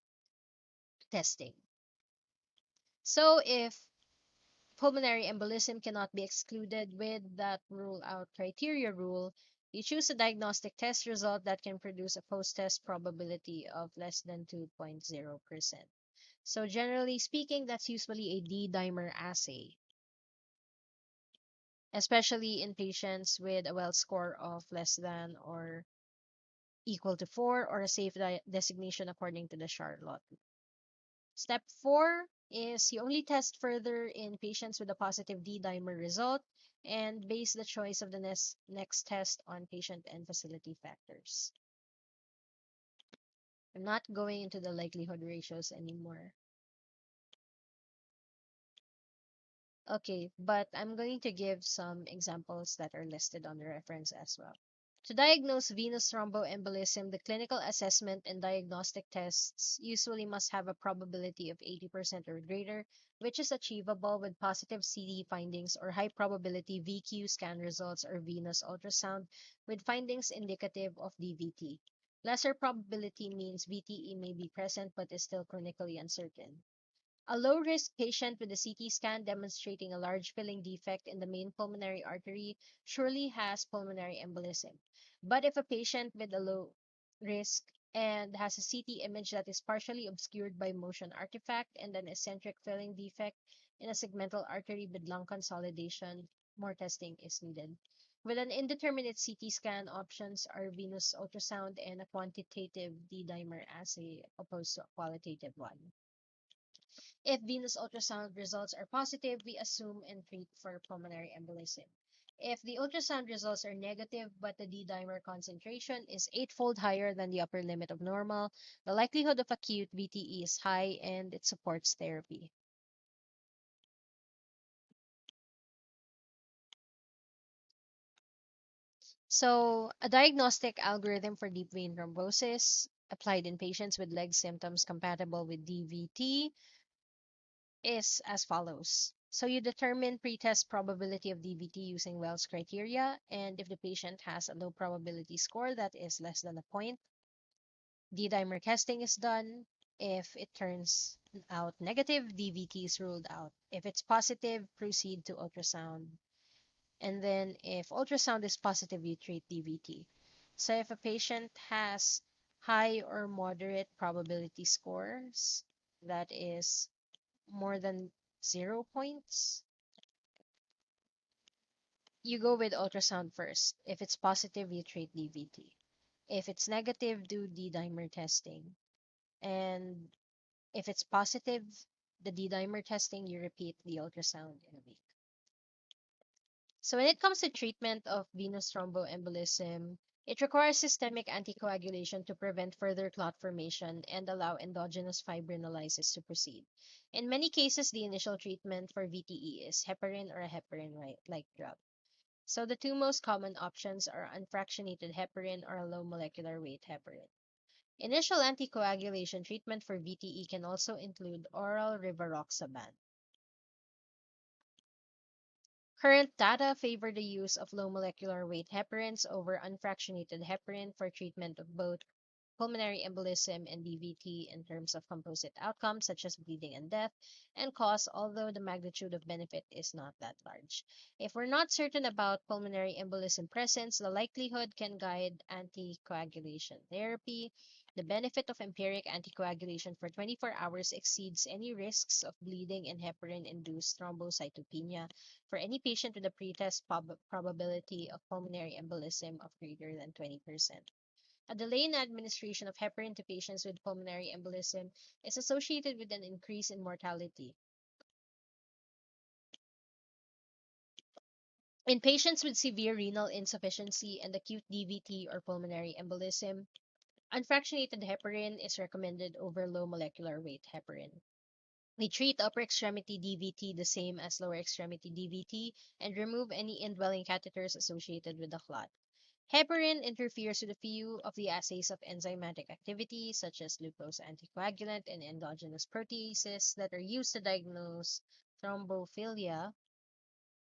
testing. So if pulmonary embolism cannot be excluded with that rule-out criteria rule, you choose a diagnostic test result that can produce a post-test probability of less than 2.0%. So generally speaking, that's usually a D-dimer assay. especially in patients with a Wells score of less than or equal to 4 or a safe designation according to the Charlotte. Step 4 is you only test further in patients with a positive D-dimer result and base the choice of the next test on patient and facility factors. I'm not going into the likelihood ratios anymore. Okay, but I'm going to give some examples that are listed on the reference as well. To diagnose venous thromboembolism, the clinical assessment and diagnostic tests usually must have a probability of 80% or greater, which is achievable with positive CD findings or high probability VQ scan results or venous ultrasound with findings indicative of DVT. Lesser probability means VTE may be present but is still clinically uncertain. A low-risk patient with a CT scan demonstrating a large filling defect in the main pulmonary artery surely has pulmonary embolism. But if a patient with a low risk and has a CT image that is partially obscured by motion artifact and an eccentric filling defect in a segmental artery with lung consolidation, more testing is needed. With an indeterminate CT scan, options are venous ultrasound and a quantitative D-dimer assay opposed to a qualitative one. If venous ultrasound results are positive, we assume and treat for pulmonary embolism. If the ultrasound results are negative but the D-dimer concentration is 8-fold higher than the upper limit of normal, the likelihood of acute VTE is high and it supports therapy. So, a diagnostic algorithm for deep vein thrombosis applied in patients with leg symptoms compatible with DVT is as follows. So you determine pretest probability of DVT using Wells criteria, and if the patient has a low probability score that is less than a point, D-dimer testing is done. If it turns out negative, DVT is ruled out. If it's positive, proceed to ultrasound. And then if ultrasound is positive, you treat DVT. So if a patient has high or moderate probability scores, that is more than 0 points, you go with ultrasound first. If it's positive, you treat DVT. If it's negative, do D-dimer testing. And if it's positive, the D-dimer testing, you repeat the ultrasound in a week. So when it comes to treatment of venous thromboembolism, it requires systemic anticoagulation to prevent further clot formation and allow endogenous fibrinolysis to proceed. In many cases, the initial treatment for VTE is heparin or a heparin-like drug. So the two most common options are unfractionated heparin or a low molecular weight heparin. Initial anticoagulation treatment for VTE can also include oral rivaroxaban. Current data favor the use of low molecular weight heparins over unfractionated heparin for treatment of both pulmonary embolism and DVT in terms of composite outcomes such as bleeding and death and cost, although the magnitude of benefit is not that large. If we're not certain about pulmonary embolism presence, the likelihood can guide anticoagulation therapy. The benefit of empiric anticoagulation for 24 hours exceeds any risks of bleeding and heparin-induced thrombocytopenia for any patient with a pretest probability of pulmonary embolism of greater than 20%. A delay in administration of heparin to patients with pulmonary embolism is associated with an increase in mortality. In patients with severe renal insufficiency and acute DVT or pulmonary embolism, unfractionated heparin is recommended over low molecular weight heparin. We treat upper extremity DVT the same as lower extremity DVT and remove any indwelling catheters associated with the clot. Heparin interferes with a few of the assays of enzymatic activity, such as glucose anticoagulant and endogenous proteases that are used to diagnose thrombophilia,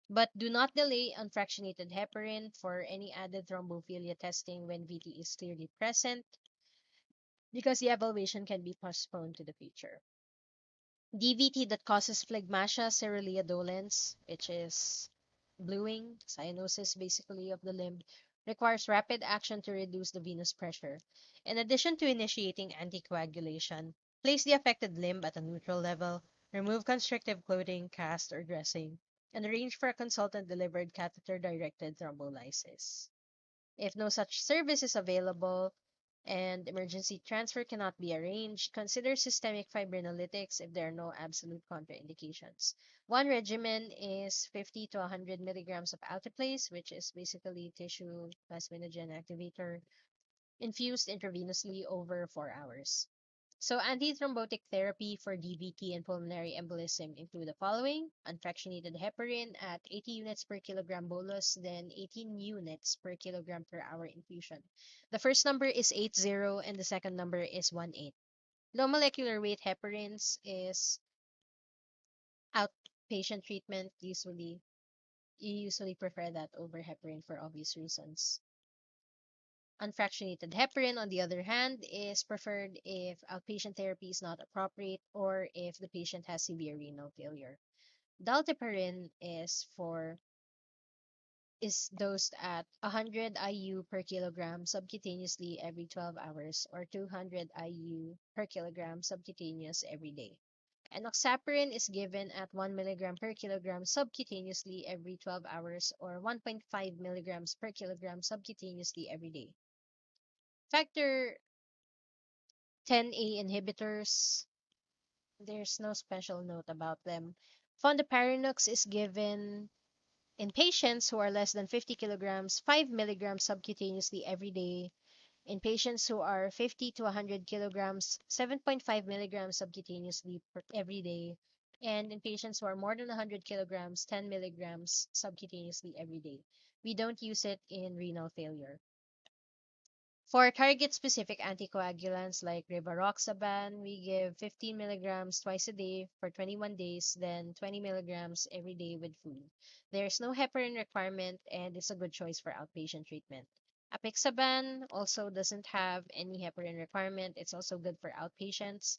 but do not delay unfractionated heparin for any added thrombophilia testing when VT is clearly present, because the evaluation can be postponed to the future. DVT that causes phlegmatia cerulean dolens, which is bluing, cyanosis basically of the limb, requires rapid action to reduce the venous pressure. In addition to initiating anticoagulation, place the affected limb at a neutral level, remove constrictive clothing, cast, or dressing, and arrange for a consultant-delivered catheter-directed thrombolysis. If no such service is available and emergency transfer cannot be arranged, consider systemic fibrinolytics if there are no absolute contraindications. One regimen is 50 to 100 milligrams of Alteplase, which is basically tissue plasminogen activator, infused intravenously over 4 hours. So anti-thrombotic therapy for DVT and pulmonary embolism include the following: unfractionated heparin at 80 units per kilogram bolus, then 18 units per kilogram per hour infusion. The first number is 80 and the second number is 18. Low molecular weight heparins is outpatient treatment. You usually prefer that over heparin for obvious reasons. Unfractionated heparin, on the other hand, is preferred if outpatient therapy is not appropriate or if the patient has severe renal failure. Deltaparin is dosed at 100 IU per kilogram subcutaneously every 12 hours or 200 IU per kilogram subcutaneous every day. Enoxaparin is given at 1 milligram per kilogram subcutaneously every 12 hours or 1.5 milligrams per kilogram subcutaneously every day. Factor 10A inhibitors, there's no special note about them. Fondaparinux is given in patients who are less than 50 kilograms, 5 milligrams subcutaneously every day. In patients who are 50 to 100 kilograms, 7.5 milligrams subcutaneously every day. And in patients who are more than 100 kilograms, 10 milligrams subcutaneously every day. We don't use it in renal failure. For target-specific anticoagulants like rivaroxaban, we give 15 milligrams twice a day for 21 days, then 20 milligrams every day with food. There's no heparin requirement and it's a good choice for outpatient treatment. Apixaban also doesn't have any heparin requirement. It's also good for outpatients.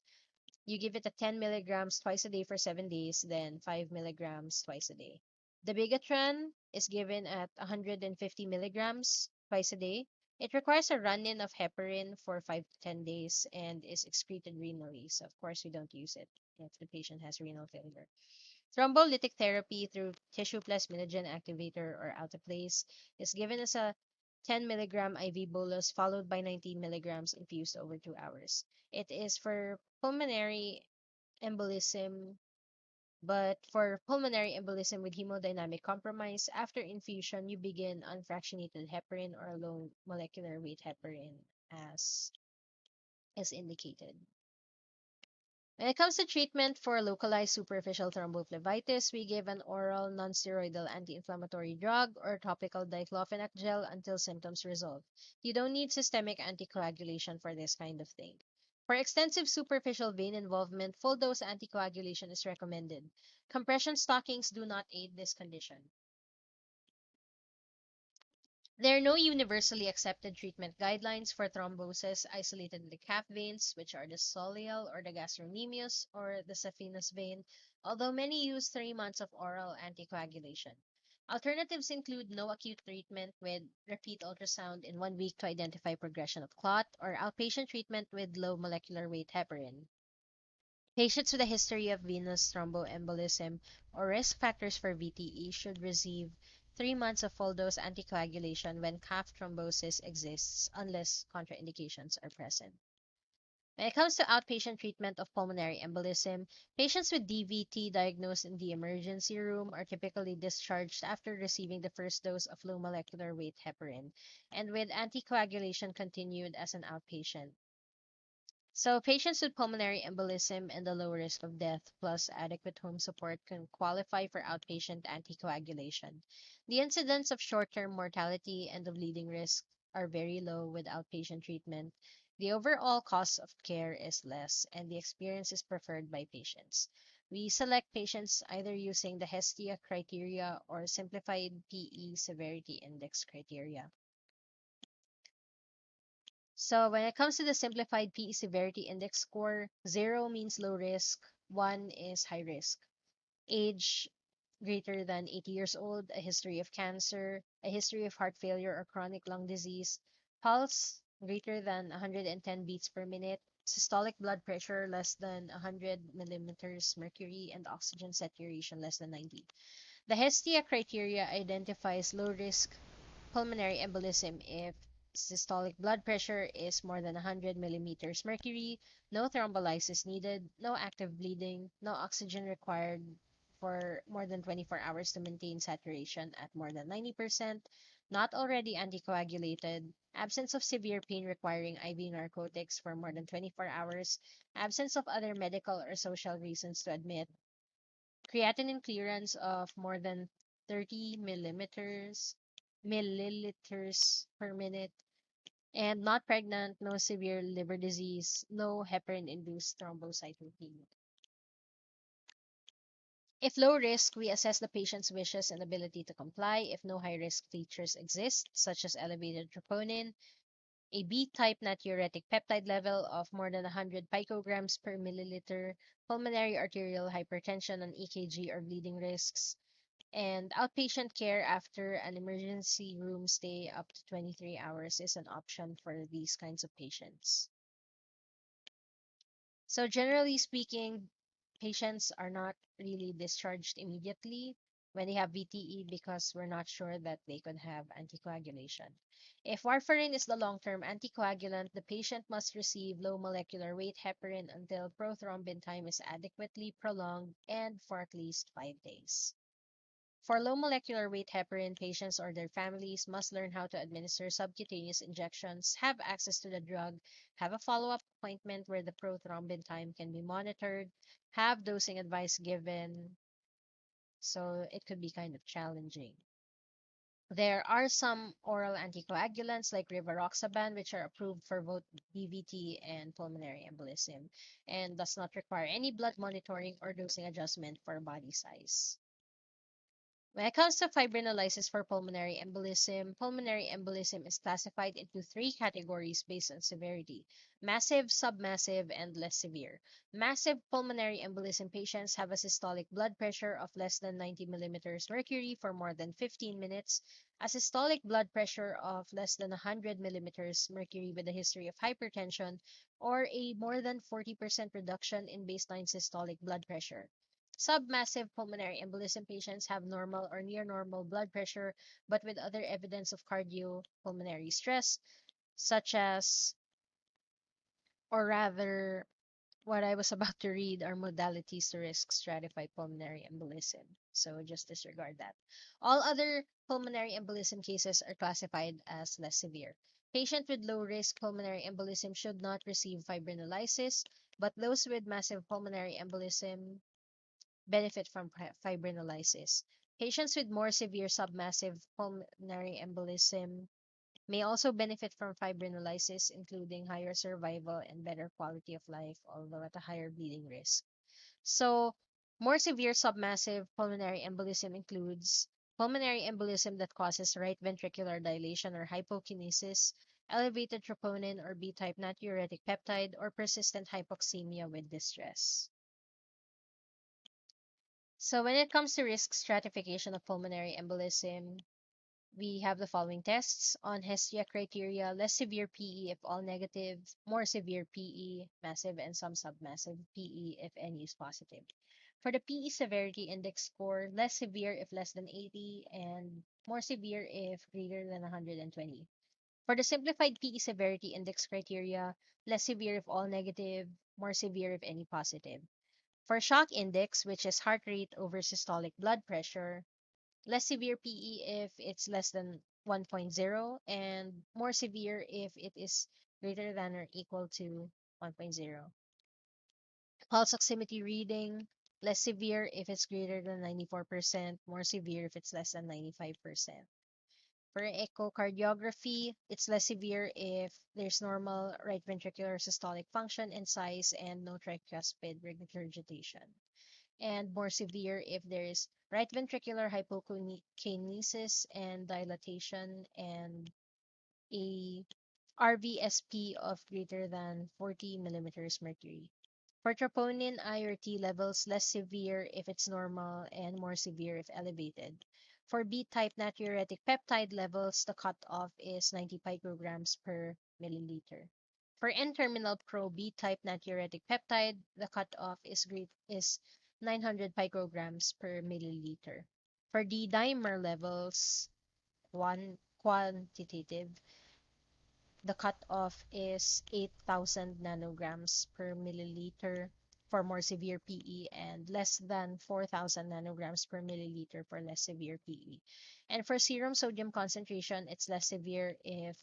You give it at 10 milligrams twice a day for 7 days, then 5 milligrams twice a day. Dabigatran is given at 150 milligrams twice a day. It requires a run-in of heparin for 5 to 10 days and is excreted renally. So, of course, we don't use it if the patient has renal failure. Thrombolytic therapy through tissue plasminogen activator or Alteplase is given as a 10 milligram IV bolus followed by 19 milligrams infused over 2 hours. It is for pulmonary embolism, but for pulmonary embolism with hemodynamic compromise, after infusion, you begin unfractionated heparin or low molecular weight heparin as is indicated. When it comes to treatment for localized superficial thrombophlebitis, we give an oral nonsteroidal anti-inflammatory drug or topical diclofenac gel until symptoms resolve. You don't need systemic anticoagulation for this kind of thing. For extensive superficial vein involvement, full dose anticoagulation is recommended. Compression stockings do not aid this condition. There are no universally accepted treatment guidelines for thrombosis isolated in the calf veins, which are the soleal or the gastrocnemius or the saphenous vein, although many use 3 months of oral anticoagulation. Alternatives include no acute treatment with repeat ultrasound in 1 week to identify progression of clot, or outpatient treatment with low molecular weight heparin. Patients with a history of venous thromboembolism or risk factors for VTE should receive 3 months of full dose anticoagulation when calf thrombosis exists, unless contraindications are present. When it comes to outpatient treatment of pulmonary embolism, patients with DVT diagnosed in the emergency room are typically discharged after receiving the first dose of low molecular weight heparin, and with anticoagulation continued as an outpatient. So patients with pulmonary embolism and the low risk of death plus adequate home support can qualify for outpatient anticoagulation. The incidence of short-term mortality and the bleeding risk are very low with outpatient treatment. The overall cost of care is less and the experience is preferred by patients. We select patients either using the Hestia Criteria or Simplified PE Severity Index criteria. So when it comes to the simplified PE severity index score, 0 means low risk, 1 is high risk. Age greater than 80 years old, a history of cancer, a history of heart failure or chronic lung disease, pulse greater than 110 beats per minute, systolic blood pressure less than 100 millimeters mercury, and oxygen saturation less than 90. The Hestia criteria identifies low-risk pulmonary embolism if systolic blood pressure is more than 100 millimeters mercury, no thrombolysis needed, no active bleeding, no oxygen required for more than 24 hours to maintain saturation at more than 90%, not already anticoagulated, absence of severe pain requiring IV narcotics for more than 24 hours, absence of other medical or social reasons to admit, creatinine clearance of more than 30 milliliters per minute, and not pregnant, no severe liver disease, no heparin-induced thrombocytopenia. If low risk, we assess the patient's wishes and ability to comply. If no high-risk features exist, such as elevated troponin, a B-type natriuretic peptide level of more than 100 picograms per milliliter, pulmonary arterial hypertension and EKG or bleeding risks, and outpatient care after an emergency room stay up to 23 hours is an option for these kinds of patients. So generally speaking, patients are not really discharged immediately when they have VTE because we're not sure that they could have anticoagulation. If warfarin is the long-term anticoagulant, the patient must receive low molecular weight heparin until prothrombin time is adequately prolonged and for at least 5 days. For low molecular weight heparin, patients or their families must learn how to administer subcutaneous injections, have access to the drug, have a follow-up appointment where the prothrombin time can be monitored, have dosing advice given, so it could be kind of challenging. There are some oral anticoagulants like rivaroxaban, which are approved for both DVT and pulmonary embolism, and does not require any blood monitoring or dosing adjustment for body size. When it comes to fibrinolysis for pulmonary embolism is classified into 3 categories based on severity: massive, submassive, and less severe. Massive pulmonary embolism patients have a systolic blood pressure of less than 90 millimeters mercury for more than 15 minutes, a systolic blood pressure of less than 100 millimeters mercury with a history of hypertension, or a more than 40% reduction in baseline systolic blood pressure. Submassive pulmonary embolism patients have normal or near normal blood pressure, but with other evidence of cardiopulmonary stress, such as, or rather, what I was about to read are modalities to risk stratified pulmonary embolism. So just disregard that. All other pulmonary embolism cases are classified as less severe. Patients with low risk pulmonary embolism should not receive fibrinolysis, but those with massive pulmonary embolism benefit from fibrinolysis. Patients with more severe submassive pulmonary embolism may also benefit from fibrinolysis, including higher survival and better quality of life, although at a higher bleeding risk. So, more severe submassive pulmonary embolism includes pulmonary embolism that causes right ventricular dilation or hypokinesis, elevated troponin or B-type natriuretic peptide, or persistent hypoxemia with distress. So when it comes to risk stratification of pulmonary embolism, we have the following tests on Hestia criteria: less severe PE if all negative, more severe PE, massive and some submassive PE if any is positive. For the PE severity index score, less severe if less than 80 and more severe if greater than 120. For the simplified PE severity index criteria, less severe if all negative, more severe if any positive. For shock index, which is heart rate over systolic blood pressure, less severe PE if it's less than 1.0 and more severe if it is greater than or equal to 1.0. Pulse oximetry reading, less severe if it's greater than 94%, more severe if it's less than 95%. For echocardiography, it's less severe if there's normal right ventricular systolic function and size and no tricuspid regurgitation, and more severe if there is right ventricular hypokinesis and dilatation and a RVSP of greater than 40 millimeters mercury. For troponin I or T levels, less severe if it's normal and more severe if elevated. For B-type natriuretic peptide levels, the cutoff is 90 picograms per milliliter. For N-terminal pro B-type natriuretic peptide, the cutoff is 900 picograms per milliliter. For the dimer levels, quantitative, the cutoff is 8,000 nanograms per milliliter for more severe PE and less than 4,000 nanograms per milliliter for less severe PE. And for serum sodium concentration, it's less severe if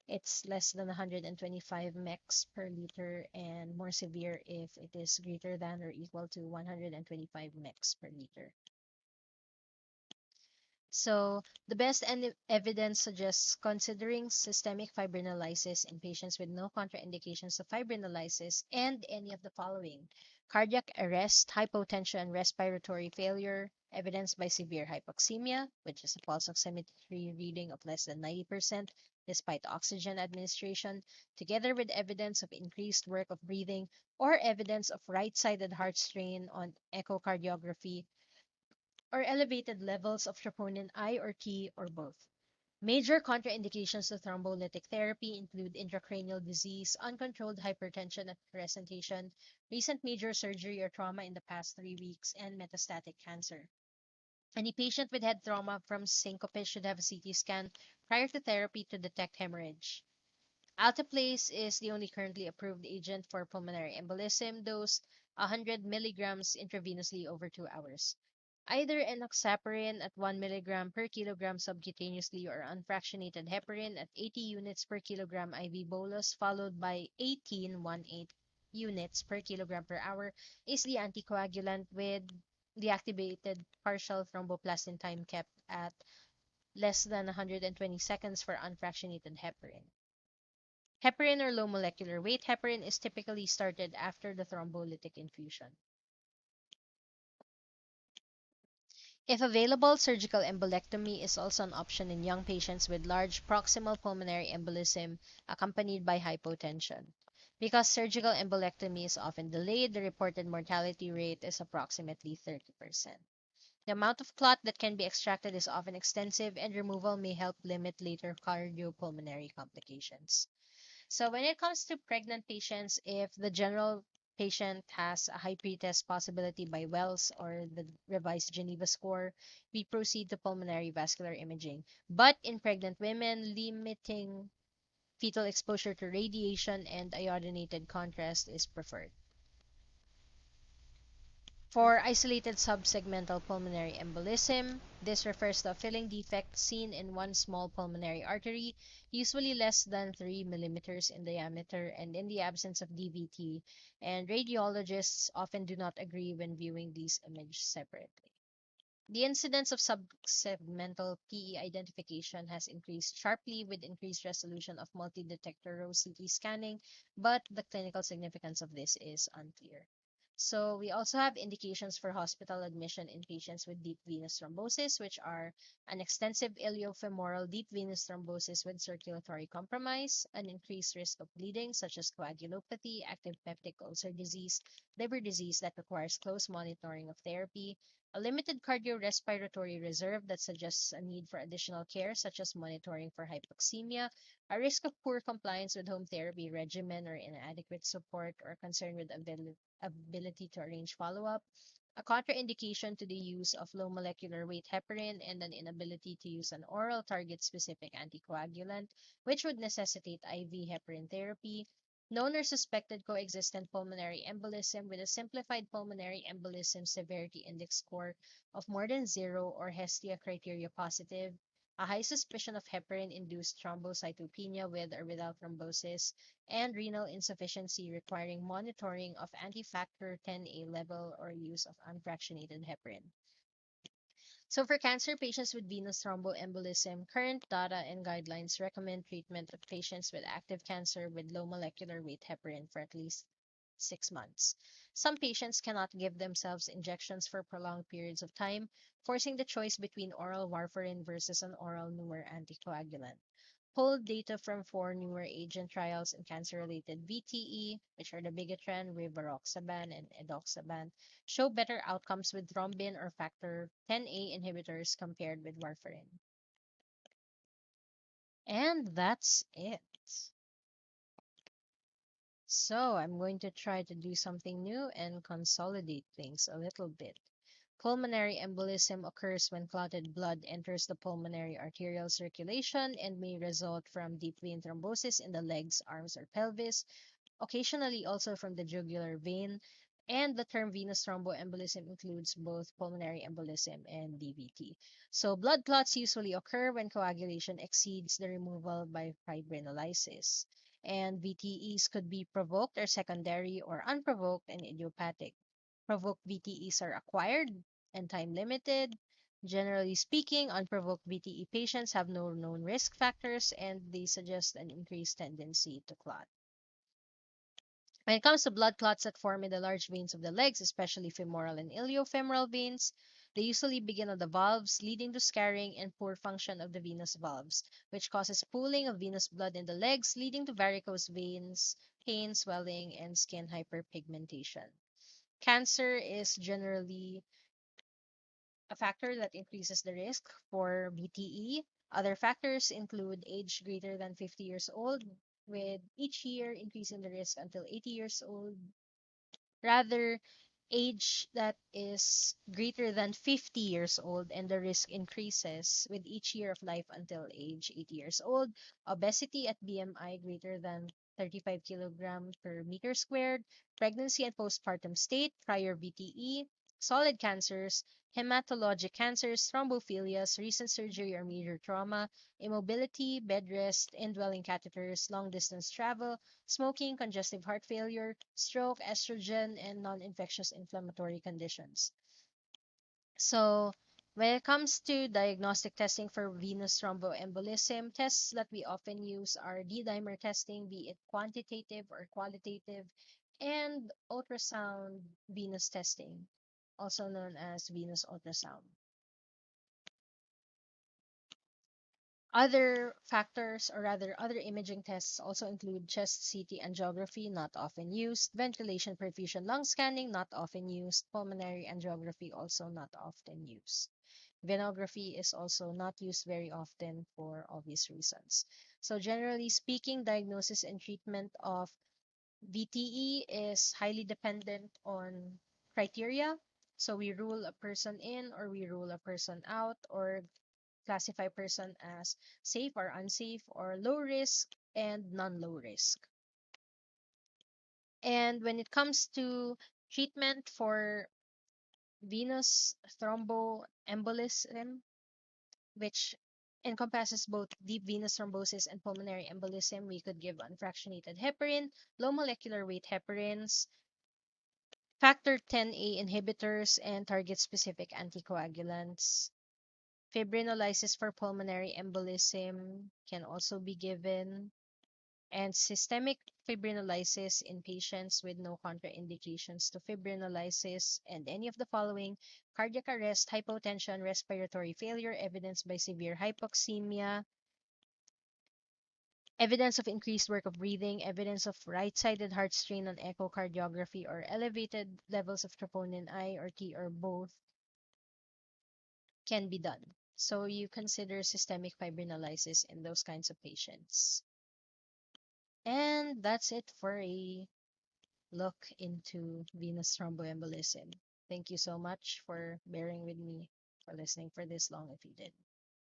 it's less than 125 mEq per liter and more severe if it is greater than or equal to 125 mEq per liter. So the best evidence suggests considering systemic fibrinolysis in patients with no contraindications of fibrinolysis and any of the following: cardiac arrest, hypotension, respiratory failure, evidenced by severe hypoxemia, which is a pulse oximetry reading of less than 90% despite oxygen administration, together with evidence of increased work of breathing or evidence of right-sided heart strain on echocardiography, or elevated levels of troponin I or T or both. Major contraindications to thrombolytic therapy include intracranial disease, uncontrolled hypertension at presentation, recent major surgery or trauma in the past 3 weeks, and metastatic cancer. Any patient with head trauma from syncope should have a CT scan prior to therapy to detect hemorrhage. Alteplase is the only currently approved agent for pulmonary embolism, dosed 100 milligrams intravenously over 2 hours. Either enoxaparin at 1 milligram per kilogram subcutaneously or unfractionated heparin at 80 units per kilogram IV bolus, followed by 18 units per kilogram per hour, is the anticoagulant, with the activated partial thromboplastin time kept at less than 120 seconds for unfractionated heparin. Heparin or low molecular weight heparin is typically started after the thrombolytic infusion. If available, surgical embolectomy is also an option in young patients with large proximal pulmonary embolism accompanied by hypotension. Because surgical embolectomy is often delayed, the reported mortality rate is approximately 30%. The amount of clot that can be extracted is often extensive, and removal may help limit later cardiopulmonary complications. So when it comes to pregnant patients, if the general patient has a high pretest possibility by Wells or the revised Geneva score, we proceed to pulmonary vascular imaging. But in pregnant women, limiting fetal exposure to radiation and iodinated contrast is preferred. For isolated subsegmental pulmonary embolism, this refers to a filling defect seen in one small pulmonary artery, usually less than 3 millimeters in diameter and in the absence of DVT, and radiologists often do not agree when viewing these images separately. The incidence of subsegmental PE identification has increased sharply with increased resolution of multi-detector row CT scanning, but the clinical significance of this is unclear. So we also have indications for hospital admission in patients with deep venous thrombosis, which are an extensive iliofemoral deep venous thrombosis with circulatory compromise, an increased risk of bleeding such as coagulopathy, active peptic ulcer disease, liver disease that requires close monitoring of therapy, a limited cardiorespiratory reserve that suggests a need for additional care such as monitoring for hypoxemia, a risk of poor compliance with home therapy regimen or inadequate support, or concern with ability to arrange follow-up, a contraindication to the use of low molecular weight heparin, and an inability to use an oral target-specific anticoagulant, which would necessitate IV heparin therapy, known or suspected coexistent pulmonary embolism with a simplified pulmonary embolism severity index score of more than 0 or Hestia Criteria positive, a high suspicion of heparin-induced thrombocytopenia with or without thrombosis, and renal insufficiency requiring monitoring of anti-factor 10A level or use of unfractionated heparin. So for cancer patients with venous thromboembolism, current data and guidelines recommend treatment of patients with active cancer with low molecular weight heparin for at least 6 months. Some patients cannot give themselves injections for prolonged periods of time, forcing the choice between oral warfarin versus an oral newer anticoagulant. Pooled data from 4 newer agent trials in cancer-related VTE, which are the Bigatran, Rivaroxaban, and Edoxaban, show better outcomes with thrombin or factor 10A inhibitors compared with warfarin. And that's it. So I'm going to try to do something new and consolidate things a little bit. Pulmonary embolism occurs when clotted blood enters the pulmonary arterial circulation and may result from deep vein thrombosis in the legs, arms, or pelvis, occasionally also from the jugular vein. And the term venous thromboembolism includes both pulmonary embolism and DVT. So blood clots usually occur when coagulation exceeds the removal by fibrinolysis. And VTEs could be provoked or secondary or unprovoked and idiopathic. Provoked VTEs are acquired and time limited. Generally speaking, unprovoked VTE patients have no known risk factors and they suggest an increased tendency to clot. When it comes to blood clots that form in the large veins of the legs, especially femoral and iliofemoral veins, they usually begin on the valves, leading to scarring and poor function of the venous valves, which causes pooling of venous blood in the legs, leading to varicose veins, pain, swelling, and skin hyperpigmentation. Cancer is generally a factor that increases the risk for VTE. Other factors include age greater than 50 years old, with each year increasing the risk until 80 years old. Rather, age that is greater than 50 years old and the risk increases with each year of life until age 80 years old. Obesity at BMI greater than 35 kilograms per meter squared, pregnancy and postpartum state, prior VTE, solid cancers, hematologic cancers, thrombophilias, recent surgery or major trauma, immobility, bed rest, indwelling catheters, long distance travel, smoking, congestive heart failure, stroke, estrogen, and non-infectious inflammatory conditions. So, when it comes to diagnostic testing for venous thromboembolism, tests that we often use are D-dimer testing, be it quantitative or qualitative, and ultrasound venous testing, also known as venous ultrasound. Other factors, or rather other imaging tests, also include chest CT angiography, not often used, ventilation perfusion lung scanning, not often used, pulmonary angiography, also not often used. Venography is also not used very often for obvious reasons. So generally speaking, diagnosis and treatment of VTE is highly dependent on criteria. So we rule a person in or we rule a person out, or classify person as safe or unsafe, or low risk and non-low risk. And when it comes to treatment for venous thromboembolism, which encompasses both deep venous thrombosis and pulmonary embolism, we could give unfractionated heparin, low molecular weight heparins, factor 10A inhibitors, and target-specific anticoagulants. Fibrinolysis for pulmonary embolism can also be given, and systemic fibrinolysis in patients with no contraindications to fibrinolysis and any of the following: cardiac arrest, hypotension, respiratory failure, evidence by severe hypoxemia, evidence of increased work of breathing, evidence of right-sided heart strain on echocardiography, or elevated levels of troponin I or T or both can be done. So you consider systemic fibrinolysis in those kinds of patients. And that's it for a look into venous thromboembolism. Thank you so much for bearing with me, for listening for this long if you did.